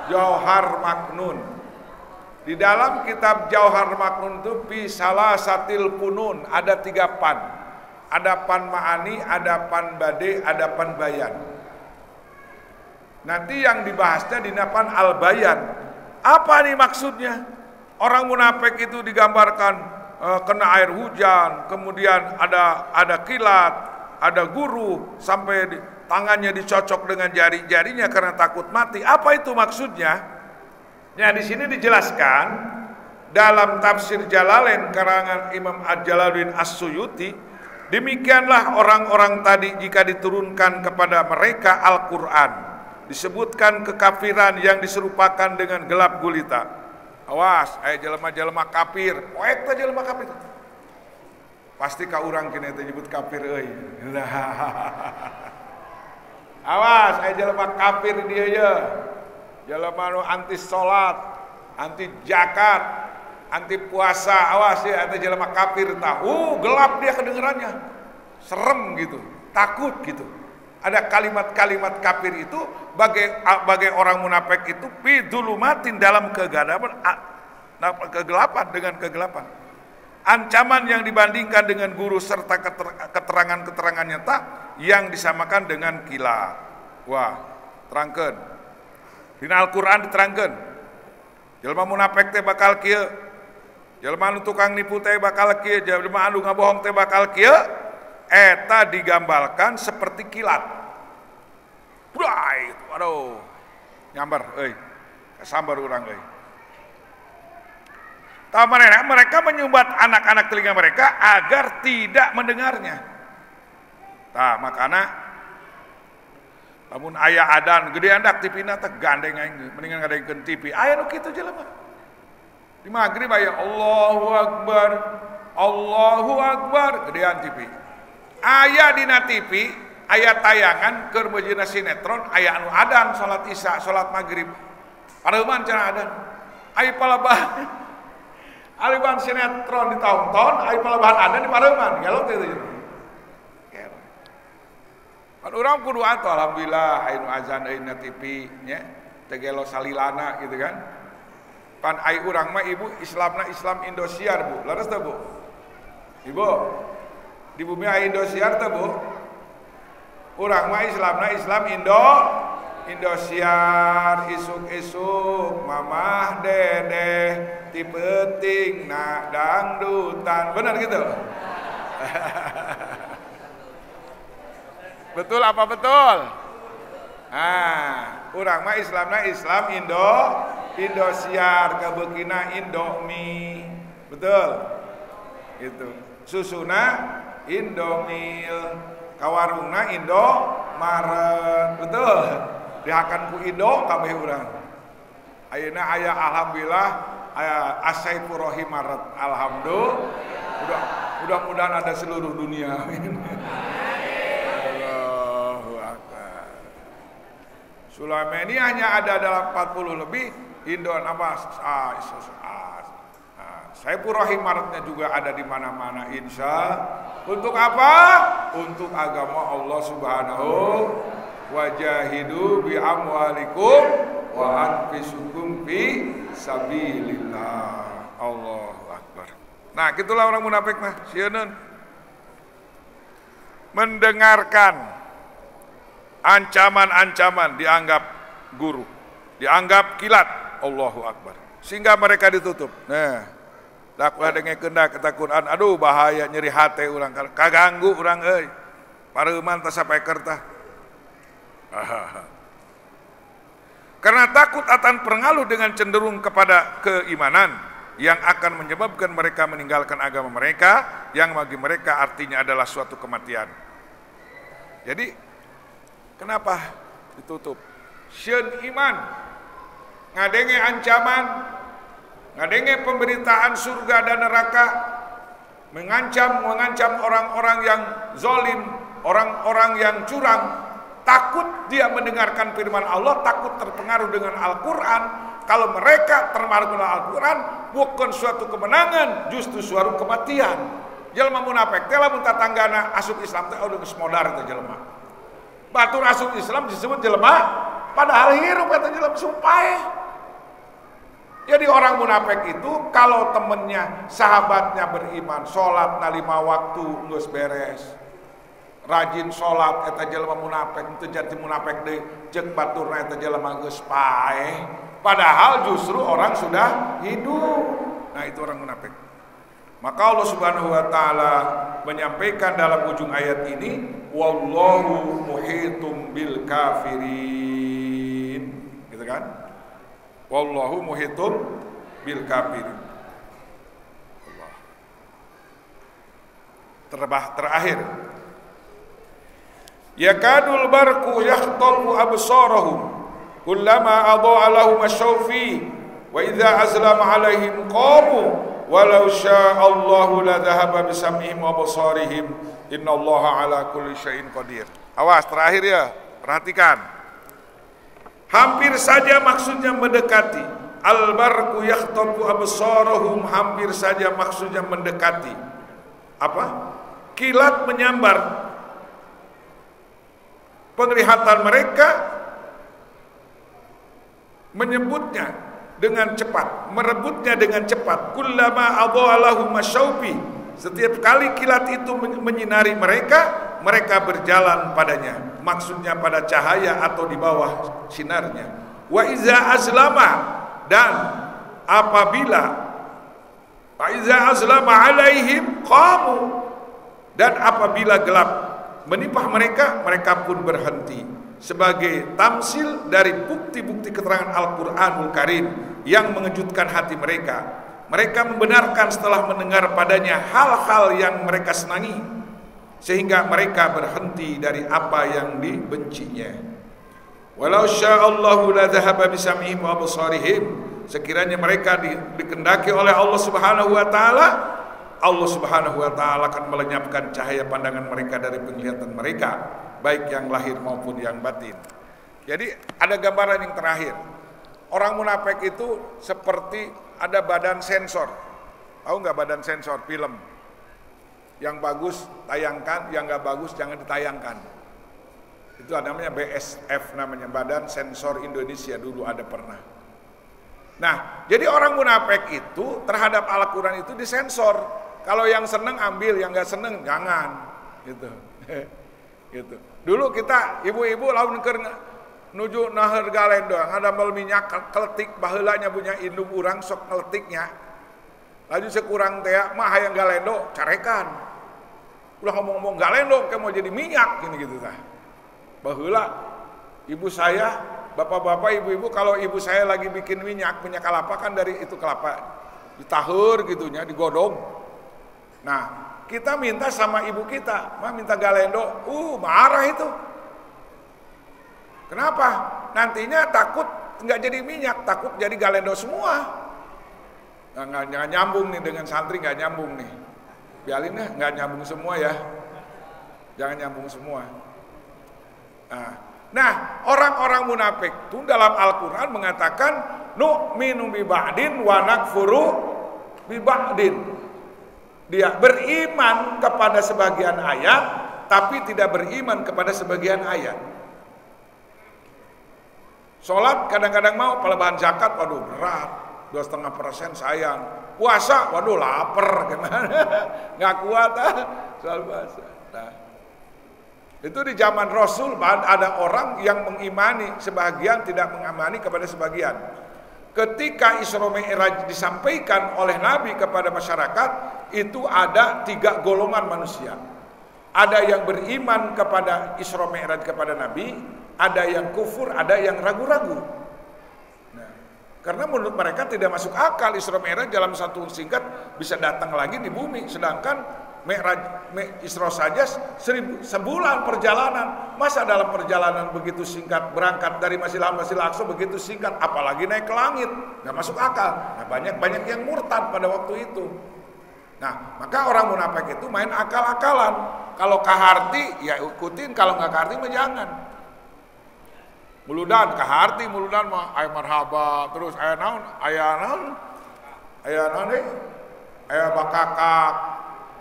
Johar Maknun. Di dalam kitab Johar Maknun itu Bisalah Satil Punun ada 3 pan. Ada pan ma'ani, ada pan bade, ada pan bayan. Nanti yang dibahasnya di pan al-bayan. Apa nih maksudnya? Orang munafik itu digambarkan kena air hujan, kemudian ada kilat, ada guru, sampai tangannya dicocok dengan jari-jarinya karena takut mati. Apa itu maksudnya? Ya, di sini dijelaskan dalam tafsir Jalalain karangan Imam Jalaluddin As-Suyuti, demikianlah orang-orang tadi jika diturunkan kepada mereka Al-Quran, disebutkan kekafiran yang diserupakan dengan gelap gulita. Awas, jelema-jelema kafir, poek teh jelema kafir. Pasti ka urang kene teh nyebut kafir euy. Awas, jelema kafir dia ye. Jelema nu anti salat, anti zakat, anti puasa, awas ya eta jelema kafir tah. Gelap dia kedengarannya. Serem gitu, takut gitu. Ada kalimat-kalimat kafir itu bagai orang munafik itu bidulumatin dalam kegelapan, dengan kegelapan. Ancaman yang dibandingkan dengan guru serta keterangan-keterangan nyata yang disamakan dengan kilat. Wah, terangkeun. Dina Al-Qur'an diterangkeun. Jelema munafik teh bakal kieu. Jelema nu tukang nipu teh bakal kieu, jelema anu ngabohong teh bakal kieu. Eta digambarkan seperti kilat. Brai, waduh, nyambar, kesambar urang, mereka menyumbat anak-anak telinga mereka agar tidak mendengarnya. Makanya, namun ayah adan, gede andak TV nata gandeng aing, mendingan ngadengkeun TV. Aya nu kitu jelema. Di magrib aya Allahu Akbar, Allahu Akbar, gedean TV. Aya dina TV, aya tayangan keur beujina sinetron, aya anu adan salat Isya, salat Maghrib. Pareuman cenah adan. Aya palabahan. Aliban sinetron ditonton, aya palabahan adan di pareuman, gelok teh itu. Kan urang kudu atuh alhamdulillah aya nu azan dina TV nya, teh gelo salilana gitu kan. Pan aya urang mah ibu Islamna Islam Indosiar, Bu. Laras teh, Bu? Ibu di bumi Indosiar teh, Bu. Urang mah Islamna Islam Indosiar, isuk-isuk mamah dedeh ti peuting na dangdutan. Benar gitu? Betul apa betul? Urang mah Islamna Islam Indosiar, kebeukina Indomie. Betul? Gitu. Susuna Indomil, kawarungna Indomaret, betul. Dihakan ku Indo kabeh urang. Ayeuna aya alhamdulillah aya Asaipu Rohimaret, alhamdulillah. Mudah-mudahan ada seluruh dunia. Amin. Allahu Akbar. Sulaimani hanya ada dalam 40 lebih, Indo Saifur Rohimaretnya juga ada di mana-mana, insya. Untuk apa? Untuk agama Allah Subhanahu. Wajahidu bi amwalikum wa anfusikum fi sabilillah. Allahu Akbar. Nah, gitulah orang munafik mah, sieun. Mendengarkan ancaman-ancaman dianggap guru, dianggap kilat. Allahu Akbar. Sehingga mereka ditutup. Nah, daklah dengekeun da kata Quran, aduh bahaya nyeri hate urang, kaganggu urang euy. Pareuman teh sapeker tah. Karena takut akan pengaruh dengan cenderung kepada keimanan yang akan menyebabkan mereka meninggalkan agama mereka, yang bagi mereka artinya adalah suatu kematian. Jadi kenapa ditutup? Sieun iman, ngadenge ancaman, ngadenge pemberitaan surga dan neraka, mengancam orang-orang yang zalim, orang-orang yang curang. Takut dia mendengarkan firman Allah, takut terpengaruh dengan Al-Quran. Kalau mereka terpengaruh dengan Al-Quran, bukan suatu kemenangan, justru suatu kematian. jelema munafik teh lamun tatanggana asup Islam teh udah geus modar teh jelema. Batur asup Islam disebut jelema padahal hirup eta jelema sumpae. Jadi orang munafik itu kalau temennya, sahabatnya beriman, sholat na 5 waktu geus beres, rajin sholat, eta jelema munafik, itu jadi munafik deh, cek baturna eta jelema geus paeh, padahal justru orang sudah hidup. Nah itu orang munafik. Maka Allah Subhanahu wa taala menyampaikan dalam ujung ayat ini, wallahu muhitum bil kafirin. Gitu kan? Wallahu muhitum bil kafirin. Allah. Terakhir. Yakadul barqu yakhtafu absarahum kullama adha'a lahum asyawfi wa idza azlama alaihim qamu walau sya'allahu la dhahaba bisam'ihim wa absarihim innallaha ala kulli syai'in qadir. Awas terakhir ya, perhatikan. Hampir saja maksudnya mendekati. Al-barqu yakhtafu absarahum, hampir saja maksudnya mendekati. Apa? Kilat menyambar penglihatan mereka, menyebutnya dengan cepat, merebutnya dengan cepat. Kullama adha'a lahum masyaufi, setiap kali kilat itu menyinari mereka, mereka berjalan padanya. Maksudnya pada cahaya atau di bawah sinarnya. Wa iza azlama, dan apabila wa iza azlama alaihim qamu, dan apabila gelap menimpa mereka, mereka pun berhenti. Sebagai tamsil dari bukti-bukti keterangan Al-Quranul Karim yang mengejutkan hati mereka. Mereka membenarkan setelah mendengar padanya hal-hal yang mereka senangi, sehingga mereka berhenti dari apa yang dibencinya. Walau sya'allahu la dhahaba bisam'ihim wa absarihim, sekiranya mereka dikendaki oleh Allah Subhanahu wa taala, Allah Subhanahu wa taala akan melenyapkan cahaya pandangan mereka dari penglihatan mereka, baik yang lahir maupun yang batin. Jadi ada gambaran yang terakhir. Orang munafik itu seperti ada badan sensor. Tahu nggak badan sensor film? Yang bagus tayangkan, yang nggak bagus jangan ditayangkan. Itu namanya BSF, namanya Badan Sensor Indonesia, dulu ada pernah. Nah, jadi orang munafik itu terhadap Al-Quran itu disensor. Kalau yang seneng ambil, yang nggak seneng jangan. Gitu. Gitu. Dulu kita ibu-ibu lawan keur nuju nahar galendo ngadamel minyak keletik baheulanya punya indung urang sok ngeletiknya. Laju sekurang teh mah hayang galendo carekan. Ulah ngomong-ngomong galendo kayak mau jadi minyak gini gitu tah. Baheula ibu saya, bapak-bapak, ibu-ibu, kalau ibu saya lagi bikin minyak kelapa kan dari itu kelapa ditahur gitunya, digodong. Nah, kita minta sama ibu kita, mah minta galendo, marah itu. Kenapa? Nantinya takut nggak jadi minyak, takut jadi galendo semua. Nah, nggak nyambung nih dengan santri, nggak nyambung nih. Biarin ya, nggak nyambung semua ya, jangan nyambung semua. Nah, orang-orang munafik itu dalam Al-Quran mengatakan nu'minu bi ba'din wa nakfuru bi ba'din. Dia beriman kepada sebagian ayat, tapi tidak beriman kepada sebagian ayat. Sholat kadang-kadang mau, pelebahan zakat, waduh berat, 2,5% sayang. Puasa, waduh lapar, gimana? Nggak kuat, soal puasa. Nah, itu di zaman Rasul ada orang yang mengimani sebagian, tidak mengamani kepada sebagian. Ketika Isra Mi'raj disampaikan oleh Nabi kepada masyarakat, itu ada 3 golongan manusia. Ada yang beriman kepada Isra Mi'raj kepada Nabi, ada yang kufur, ada yang ragu-ragu. Nah, karena menurut mereka tidak masuk akal Isra Mi'raj dalam satu singkat bisa datang lagi di bumi, sedangkan Isra saja 1000 sebulan perjalanan. Masa dalam perjalanan begitu singkat berangkat dari Masjidil Aqsa begitu singkat, apalagi naik ke langit, nggak masuk akal. Nah, banyak yang murtad pada waktu itu. Nah, maka orang munafik itu main akal-akalan. Kalau kaharti ya ikutin, kalau nggak kaharti mah jangan. Muludan kaharti, muludan mah aya marhaba, terus aya naon deh, aya bakakak.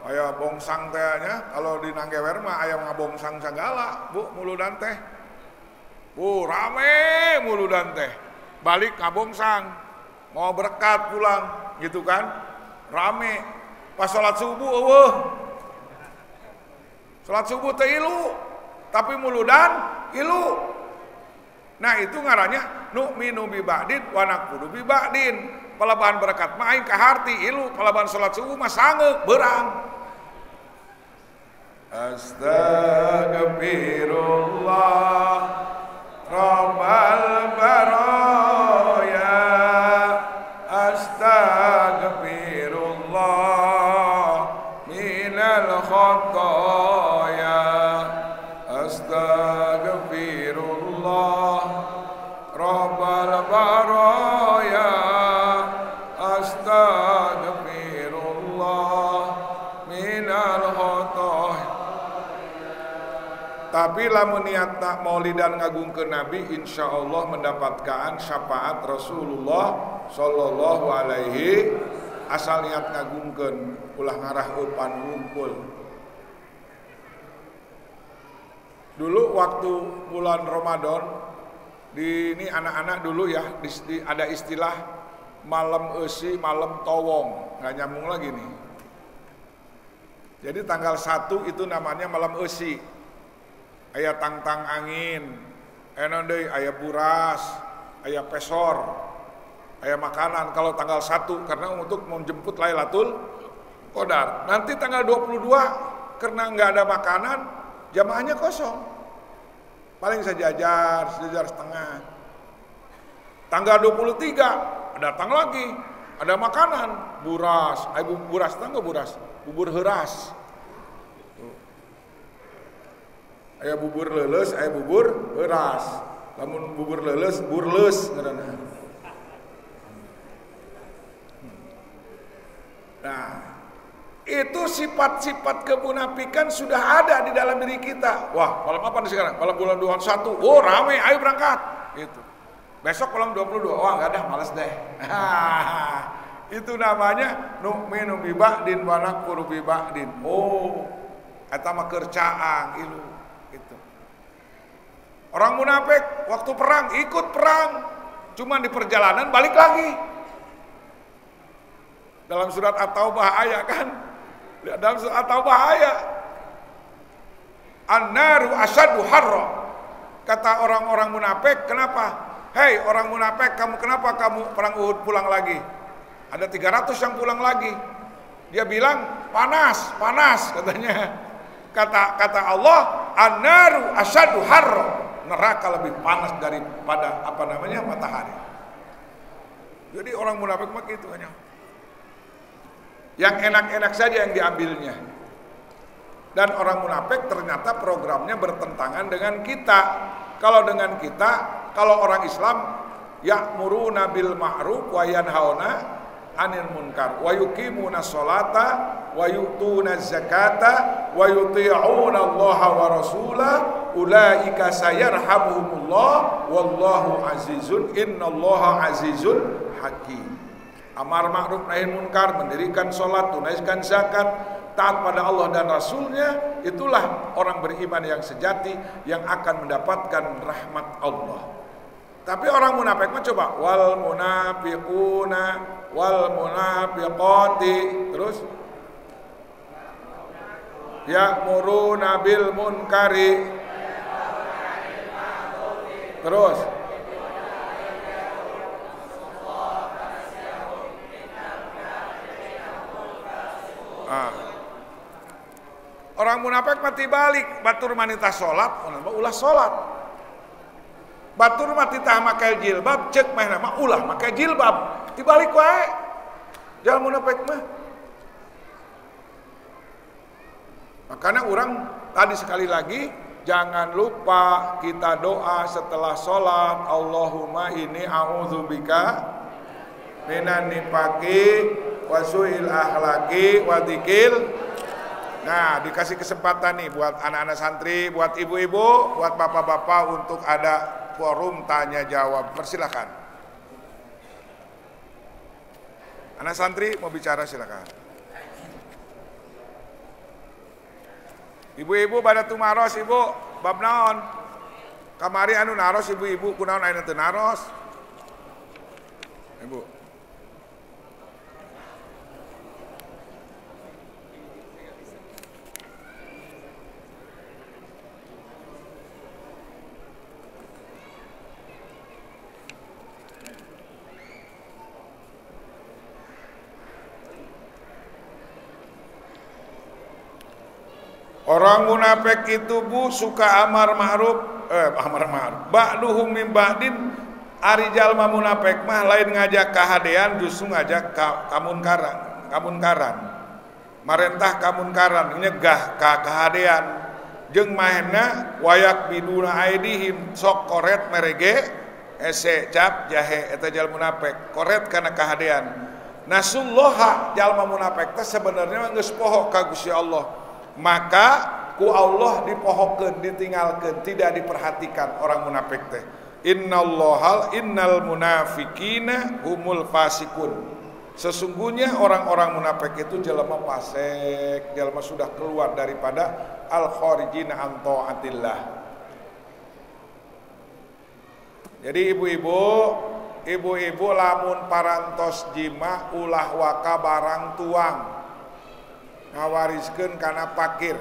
Aya bongsang teh nya, kalau di Nanggewer mah aya ngabongsang sagala, Bu, muludan teh. Bu, rame muludan teh. Balik ngabongsang, mau berkat pulang, gitu kan? Rame. Pas salat subuh eueuh. Salat subuh teh ilu, tapi muludan ilu. Nah, itu ngarannya nu'minu bi ba'din wa nakfuru bi ba'din. Palabahan berkat mah aing kaharti ilu, palabahan salat subuh mah sangeuk beurang. Astagfirullah Rabbal baraya, Astagfirullah minal khotoya, Astagfirullah Rabbal baraya, Astagfirullah minal khotoya. Tapi lamun niatna maulidan ngagungkeun Nabi, insyaallah mendapatkan syafaat Rasulullah sallallahu alaihi, asal niat ngagungkeun ulah ngarah upan ngumpul. Dulu waktu bulan Ramadan di ini anak-anak dulu ya ada istilah malam eusi, malam towong, nggak nyambung lagi nih. Jadi tanggal 1 itu namanya malam eusi. Aya tangtang angin, aya buras, aya pesor, aya makanan kalau tanggal 1 karena untuk menjemput Lailatul Qadar. Nanti tanggal 22 karena nggak ada makanan, jamaahnya kosong. Paling sejajar setengah. Tanggal 23 datang lagi, ada makanan, buras, buras tangga buras, bubur heuras. Aya bubur leuleus, aya bubur heuras. Lamun bubur leuleus, burleus ngaranna. Nah, itu sifat-sifat kemunafikan sudah ada di dalam diri kita. Wah, malam apa nih sekarang? Malam bulan 21. Oh, rame, ayo berangkat. Gitu. Besok malam 22. Wah, enggak dah, malas deh. Itu namanya nu'minu bi ba'din wa nakfuru bi ba'din. Oh, eta mah kercaang ilu. Gitu. Orang munafik waktu perang ikut perang, cuman di perjalanan balik lagi. Dalam surat At-Taubah ayat kan, dalam surat At-Taubah ayat, an-naru asyaddu harra. Kata orang-orang munafik, kenapa? Hei orang munafik, kamu kenapa kamu perang Uhud pulang lagi? Ada 300 yang pulang lagi. Dia bilang panas, panas katanya. Kata Allah, an-naru asyaddu harra, neraka lebih panas daripada matahari. Jadi orang munafik mah gitu hanya. Yang enak-enak saja yang diambilnya. Dan orang munafik ternyata programnya bertentangan dengan kita. Kalau dengan kita, kalau orang Islam ya'muruna bil ma'ruf wa yanhauna 'anil munkar wa yuqimuna sholata wa yu'tuna zakata wa yuti'una Allah wa rasulahu ulaika sayarhamuhumullah wallahu azizun innallaha azizun hakim. Amar ma'ruf nahi munkar, mendirikan sholat, tunaikan zakat, taat pada Allah dan Rasulnya, itulah orang beriman yang sejati yang akan mendapatkan rahmat Allah. Tapi orang munafik mah coba wal munafiquna wal munafiqati, terus ya'muruna bil munkari, terus orang munafik mati balik, batur manita sholat, ulah sholat. Batur mati tah make jilbab, cek mah nama ulah make jilbab. Dibalik wae. Jangan munafik mah. Makanya orang tadi sekali lagi jangan lupa kita doa setelah sholat, Allahumma inni a'udzubika minan nifaqi wa su'il akhlaqi wa dzikil. Nah, dikasih kesempatan nih buat anak-anak santri, buat ibu-ibu, buat bapak-bapak untuk ada forum tanya jawab. Persilakan. Anak santri mau bicara silakan. Ibu-ibu pada tumaros ibu, bab naon? Kamari anu naros ibu-ibu kunaon ayeuna teu naros? Ibu. Orang munafik itu bu suka amar ma'ruf, ba'duhum min ba'din, ari jalma munafik mah lain ngajak kahadean justru ngajak kamunkaran. Marentah kamunkaran nyegah ka kahadean jeung mahena wayak biduna aidihim sok koret merege ese cap jahe eta jalma munafik koret kana kahadean. Nasulloha jalma munafik teh sebenarnya geus poho ka Gusti Allah. Maka ku Allah dipohokeun, ditinggalkeun, tidak diperhatikan orang munafik teh. Innal munafikina humul fasikun. Sesungguhnya orang-orang munafik itu jelema fasik, jelema sudah keluar daripada al-kharijina an taatillah. Jadi ibu-ibu lamun parantos jima ulah waka barang tuang ngawariskeun kana pakir.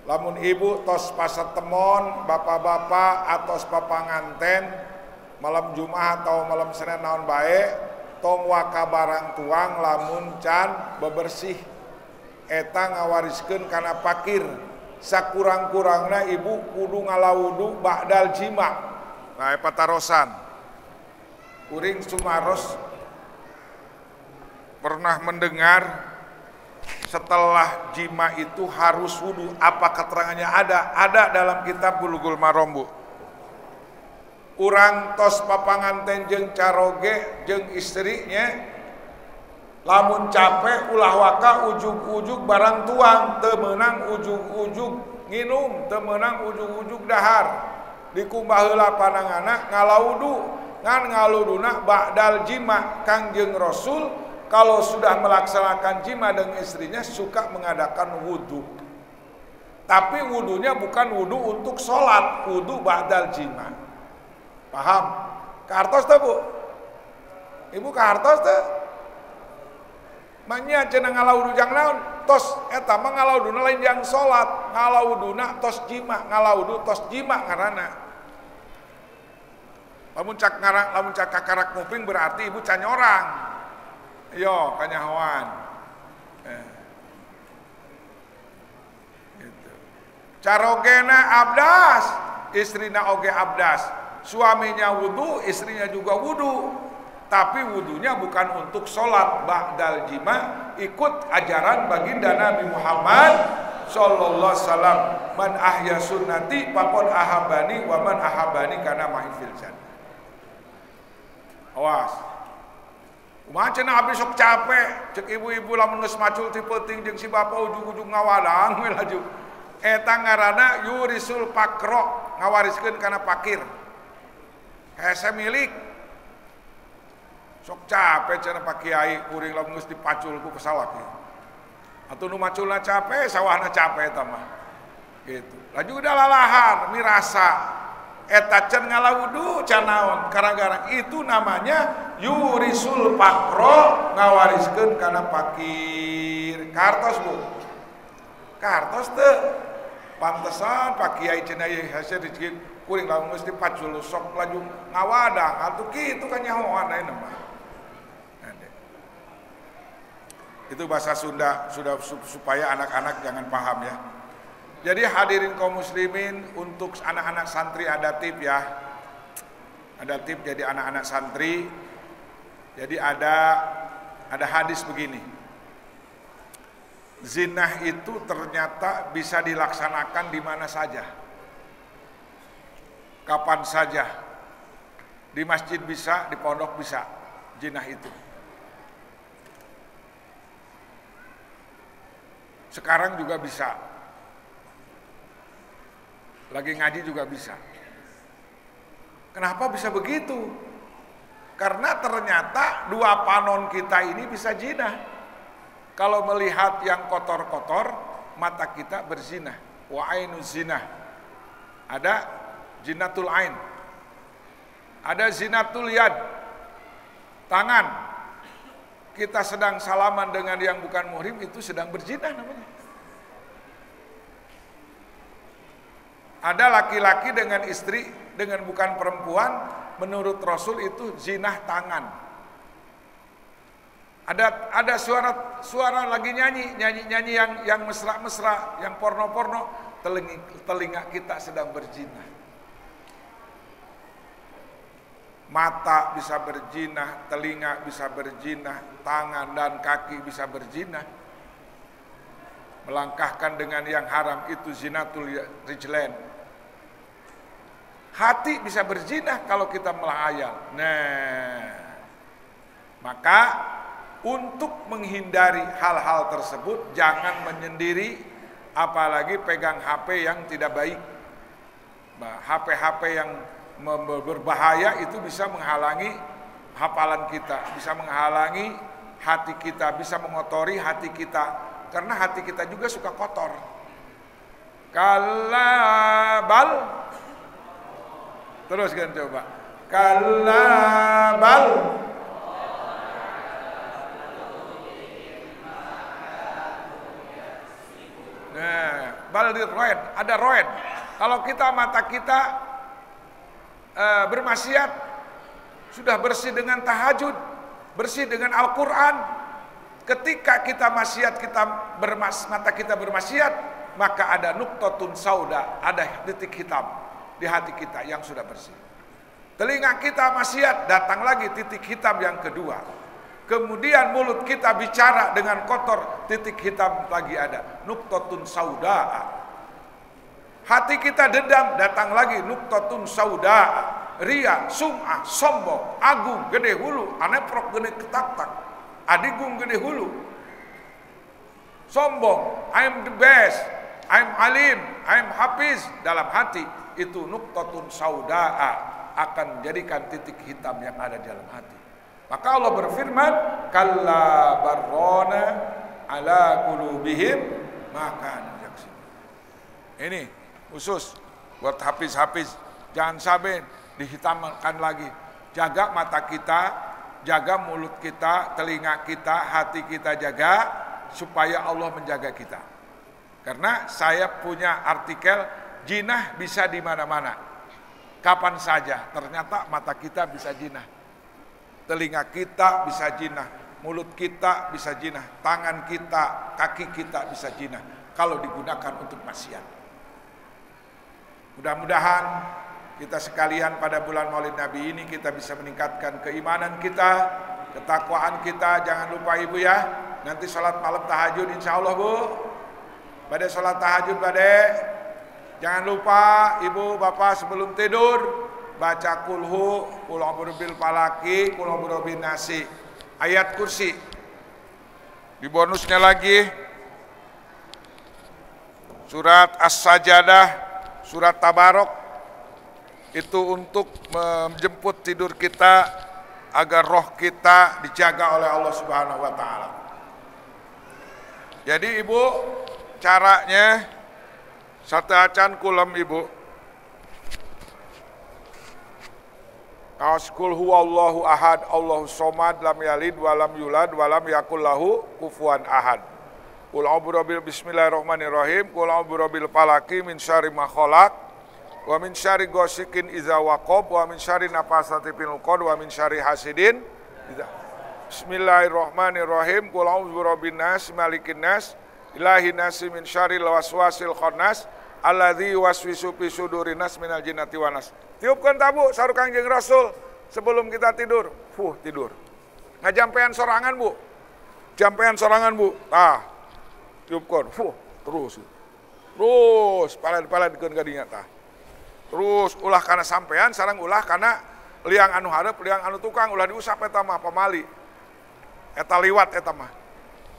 Lamun ibu tos pasat temon, bapak-bapak atos papanganten malam Jumat atau malam Senin naon bae tong waka barang tuang lamun can bebersih eta ngawariskeun kana pakir. Sakurang-kurangna ibu kudu ngalawudu ba'dal jima. Nah, patarosan. Kuring sumaros pernah mendengar setelah jima itu harus wudu. Apa keterangannya? Ada dalam kitab Bulughul Maram, Bu. Urang tos papanganten jeung caroge jeung istrinya lamun capek ulah waka ujug-ujug barang tuang, teu meunang ujug-ujug nginum, teu meunang ujug-ujug dahar. Dikumbah heula pananganna ngalawudu, ngan ngaluduna ba'dal jima. Kangjeng Rasul kalau sudah melaksanakan jima dengan istrinya suka mengadakan wudu. Tapi wudunya bukan wudu untuk sholat, wudu ba'dal jima. Paham? Kartos teh, Bu? Ibu kartos teh? Manya cenah ngalawudu jang naon? Tos eta mah ngalawuduna lain jang sholat, ngalawuduna tos jima, ngalawudu tos jima ngaranna. Lamun cak kakarak nguping berarti ibu canyorang. Yo kanyahoan. Gitu. Carogena abdas, istrina oge abdas. Suaminya wudu, istrinya juga wudu. Tapi wudunya bukan untuk sholat ba'dal jima, ikut ajaran baginda Nabi Muhammad sallallahu alaihi wasallam. Man ahya sunnati faqad ahabani wa man ahabani kana mahfil jannah. Awas. Kumaha cenah abdi sok capek, cek ibu-ibu lamun geus macul ti peuting jeung si bapa ujug-ujug ngawadang we laju. Eta ngaranna yurisul pakro, ngawariskeun kana pakir. Hese milik. Sok capek cenah Pak Kiai kuring lamun geus dipacul ku pesawat ieu. Atuh nu maculna capek, sawahna capek eta mah. Gitu. Laju udah lalahar, mirasa. Eta can ngalawudu can naon garang-garang itu namanya yurisul pakro, ngawariskeun kana pakir. Kartos, Bu. Kartos teu. Pantesan Pak Kiai cenah ieu hasil rezeki kuring lamun geus dipacul sok laju ngawadang atuh kitu kan nyahoan ayeuna mah. Itu bahasa Sunda sudah supaya anak-anak jangan paham ya. Jadi hadirin kaum muslimin, untuk anak-anak santri ada tip ya. Ada tip jadi anak-anak santri. Jadi ada hadis begini. Zinah itu ternyata bisa dilaksanakan di mana saja. Kapan saja. Di masjid bisa, di pondok bisa. Zinah itu. Sekarang juga bisa. Lagi ngaji juga bisa. Kenapa bisa begitu? Karena ternyata dua panon kita ini bisa jinah. Kalau melihat yang kotor-kotor, mata kita berzina. Wa ainu zina. Ada zinatul ain. Ada zinatul yad. Tangan. Kita sedang salaman dengan yang bukan muhrim, itu sedang berzina namanya. Ada laki-lsuami dengan istri dengan bukan perempuan, menurut Rasul itu zinah tangan. Ada suara lagi nyanyi yang mesra-mesra, yang porno-porno, telinga kita sedang berzina. Mata bisa berzina, telinga bisa berzina, tangan dan kaki bisa berzina. Melangkahkan dengan yang haram itu zinatul rijlain. Hati bisa berzina kalau kita melahayal. Nah, maka untuk menghindari hal-hal tersebut, jangan menyendiri, apalagi pegang HP yang tidak baik. HP-HP yang berbahaya itu bisa menghalangi hafalan kita, bisa menghalangi hati kita, bisa mengotori hati kita, karena hati kita juga suka kotor. Kalabal, teruskan coba. Kalabal. Nah, baldir roed, ada roed. Kalau kita mata kita bermaksiat, sudah bersih dengan tahajud, bersih dengan Al-Quran. Ketika kita maksiat, mata kita bermaksiat, maka ada nuqtatun sauda, ada titik hitam di hati kita yang sudah bersih. Telinga kita maksiat, datang lagi titik hitam yang kedua. Kemudian mulut kita bicara dengan kotor, titik hitam lagi ada, nuqtatun sauda. Hati kita dendam, datang lagi nuqtatun sauda. Ria, sum'ah, sombong, agung, gede hulu, aneprok gede ketak-tak, adigung gede hulu. Sombong, I'm the best, I'm alim, I'm hafiz. Dalam hati itu nuqtatun sauda'a, akan menjadikan titik hitam yang ada di dalam hati. Maka Allah berfirman, kalla barrona ala qulubihim maka yaksib. Ini khusus buat hafiz-hafiz, jangan sampai dihitamkan lagi. Jaga mata kita, jaga mulut kita, telinga kita, hati kita jaga, supaya Allah menjaga kita. Karena saya punya artikel, jinah bisa di mana-mana, kapan saja. Ternyata mata kita bisa jinah, telinga kita bisa jinah, mulut kita bisa jinah, tangan kita, kaki kita bisa jinah kalau digunakan untuk maksiat. Mudah-mudahan kita sekalian pada bulan Maulid Nabi ini kita bisa meningkatkan keimanan kita, ketakwaan kita. Jangan lupa ibu ya, nanti sholat malam tahajud insya Allah bu. Pada sholat tahajud pada, jangan lupa ibu bapak sebelum tidur baca kulhu, kul a'udzu bil falaki, kul a'udzu bin nasi, ayat kursi. Di bonusnya lagi surat As-Sajadah, surat Tabarok. Itu untuk menjemput tidur kita agar roh kita dijaga oleh Allah Subhanahu wa taala. Jadi ibu, caranya satu acan kulam ibu. Qul huwallahu ahad, Allahu somad, lam yalid walam yulad walam yakul lahu kufuwan ahad. Qul a'udzu bismillahirrahmanirrahim, qul a'udzu bil falaki min syarri ma khalaq. Wa min syarri ghasikin idza waqab, wa min syarri nafasati fil 'uqad, wa min syarri hasidin idza. Bismillahirrahmanirrahim. Qul a'udzu birabbin nas, malikin nas, ilahin nas, min syarril waswasil khannas, alladzi yuwaswisu fi sudurin nas minal jinnati wan nas. Tiupkan tabu sarung Kangjeng Rasul sebelum kita tidur. Tidur. Ngajampean sorangan, Bu. Jampean sorangan, Bu. Tiupkan. Terus. Pala dikeun kadinya tah. Terus ulah kana sampean, sareng ulah kana liang anu hareup, liang anu tukang, ulah diusap eta mah pamali. Eta liwat eta mah.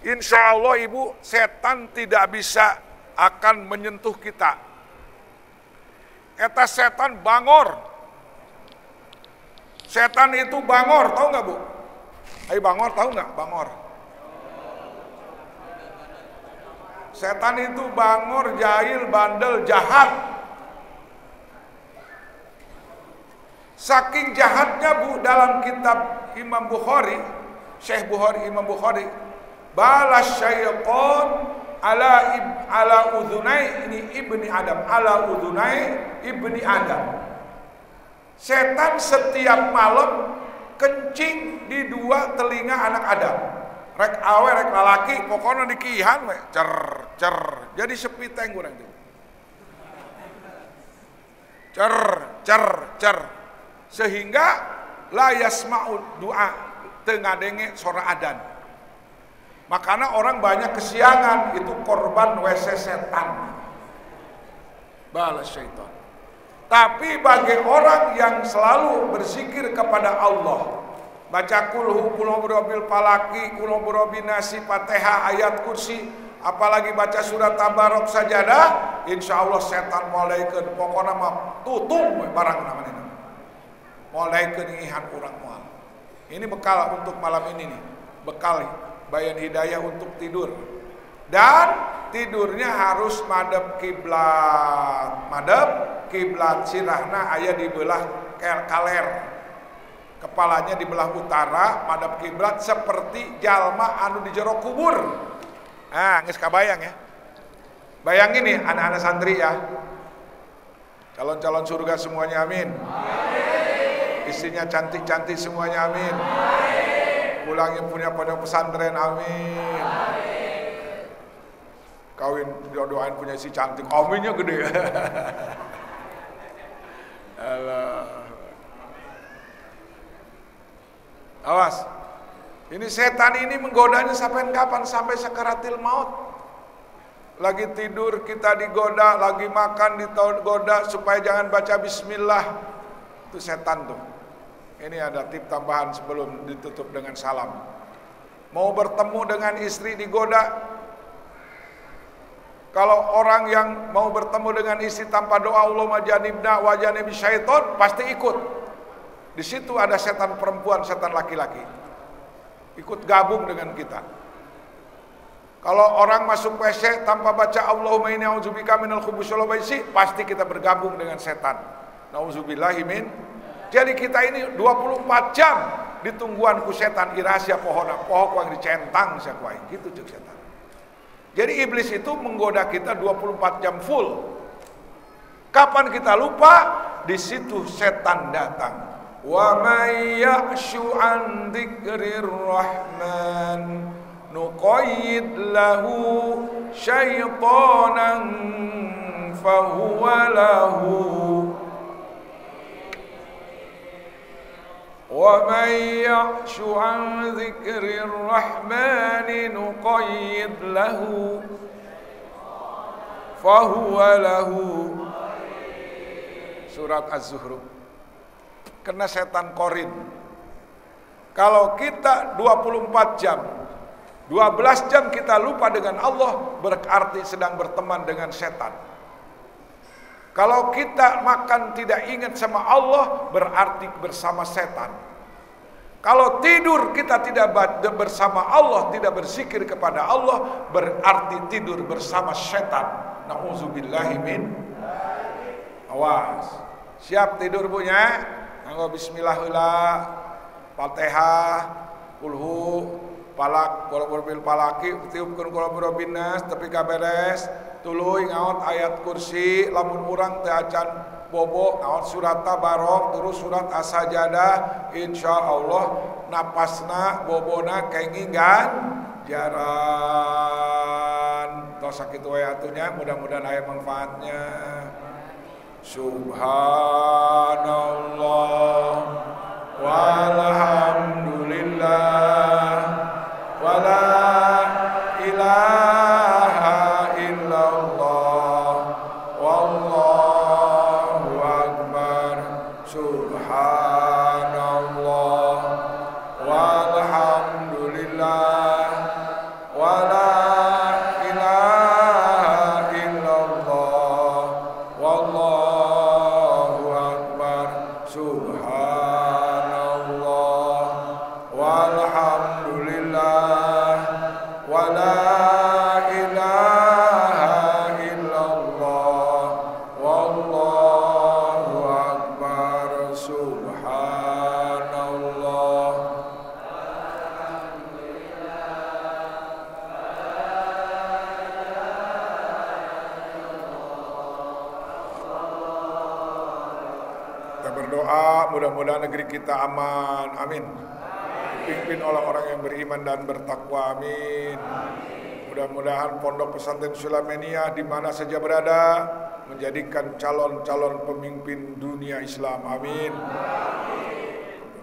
Insyaallah ibu, setan tidak bisa akan menyentuh kita. Eta setan bangor. Setan itu bangor, tahu nggak bu? Bangor tahu nggak? Bangor. Setan itu bangor, jahil, bandel, jahat. Saking jahatnya dalam kitab Imam Bukhari, Syekh Bukhari, Imam Bukhari, balas syaitan ala udhunai ini ibni Adam, ala udhunai ibni Adam. Setan setiap malam kencing di dua telinga anak Adam. Rek awe, rek lalaki, pokoknya dikihan we, cer. Jadi sepi teng urang itu. Cer. Sehingga la yasma'u du'a, teu ngadenge suara adzan. Makanya orang banyak kesiangan, itu korban WC setan. Balas syaitan. Tapi bagi orang yang selalu berzikir kepada Allah, baca kulhu, kulobrobil palaki, kulobrobil nasi, Fatihah, ayat kursi, apalagi baca surat Tabarok sajadah, insya Allah setan mulaikan pokoknya mah tutung barang namanya. Mulaikan ngihan urang moal. Ini bekal untuk malam ini nih, bekal bayan hidayah untuk tidur. Dan tidurnya harus madep kiblat sirahna aya di belah kaler. Kepalanya di belah utara, madep kiblat seperti jalma anu di jero kubur. Ah, geus kabayang ya. Bayangin nih anak-anak santri ya. Calon-calon surga semuanya amin. Istrinya cantik-cantik semuanya amin. Pulang yang punya pondok pesantren amin. Kawin doain punya si cantik, aminnya gede. Allah. Awas. Ini setan ini menggodanya sampai kapan? Sampai sakaratil maut. Lagi tidur kita digoda, lagi makan digoda supaya jangan baca bismillah. Itu setan tuh. Ini ada tip tambahan sebelum ditutup dengan salam. Mau bertemu dengan istri digoda. Kalau orang yang mau bertemu dengan istri tanpa doa Allahumma janibna wa janibi syaiton, pasti ikut. Di situ ada setan perempuan, setan laki-laki. Ikut gabung dengan kita. Kalau orang masuk WC tanpa baca Allahumma inni a'udzubika minal khubuthi wal khaba'ith, pasti kita bergabung dengan setan. Nauzubillahi min. Jadi kita ini 24 jam ditungguan ku setan irahasia pohona, poho yang dicentang sia kuaing gitu cek setan. Jadi iblis itu menggoda kita 24 jam full. Kapan kita lupa? Di situ setan datang. Wa may ya'shu an dzikrir rahman nuqayyid lahu syaitanan fahuwa lahu. وَمَنْ يَعْشُ عَنْ ذِكْرِ الرَّحْمَنِ نُقَيِّضْ لَهُ فَهُوَ لَهُ. Surat Az-Zuhruf. Kena setan korin. Kalau kita 24 jam 12 jam kita lupa dengan Allah, berarti sedang berteman dengan setan. Kalau kita makan tidak ingat sama Allah, berarti bersama setan. Kalau tidur kita tidak bersama Allah, tidak berzikir kepada Allah, berarti tidur bersama setan. Nauzubillahi min. Awas. Siap tidur punya? Nganggo bismillah heula, Fatihah, kulhu, palak, qul palaki, tiupkeun qul binnas, tepi ka beres. Tuluy ngaot ayat kursi, lamun urang teu acan bobo ngaot surat Tabarok, terus surat As-Sajadah, insyaallah napasna bobona kengingan jaran. Tos sakitu wae atunya, mudah-mudahan aya manfaatnya. Subhanallah walhamdulillah wala ilaha illallah wallahu akbar. Subhanallah walhamdulillah wala ilaha illallah wallahu akbar. Subhanallah walhamdulillah wala ilaha mudah-mudahan negeri kita aman, amin. Dipimpin orang-orang yang beriman dan bertakwa, amin. Mudah-mudahan Pondok Pesantren Sulaimaniyah di mana saja berada menjadikan calon-calon pemimpin dunia Islam, amin.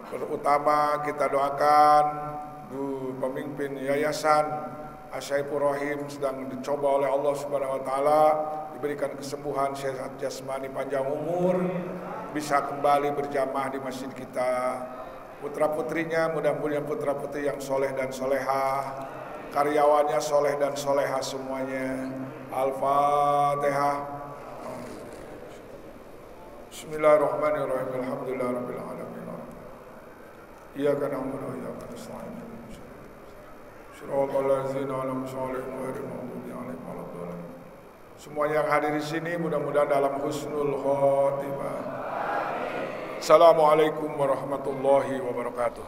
Terutama kita doakan pemimpin Yayasan Asy-Syaifur Rahim sedang dicoba oleh Allah Subhanahu wa taala, diberikan kesembuhan, sehat jasmani, panjang umur, bisa kembali berjamaah di masjid kita. Putra-putrinya mudah-mudahan putra-putri yang soleh dan solehah, karyawannya soleh dan solehah semuanya. Al-Fatihah. Bismillahirrahmanirrahim. Alhamdulillahirabbil alamin. Iyyaka na'budu wa iyyaka nasta'in. Shiratal ladzina an'amta 'alaihim ghairil maghdubi 'alaihim waladdallin. Semua yang hadir di sini mudah-mudahan dalam husnul khotimah. Assalamualaikum warahmatullahi wabarakatuh.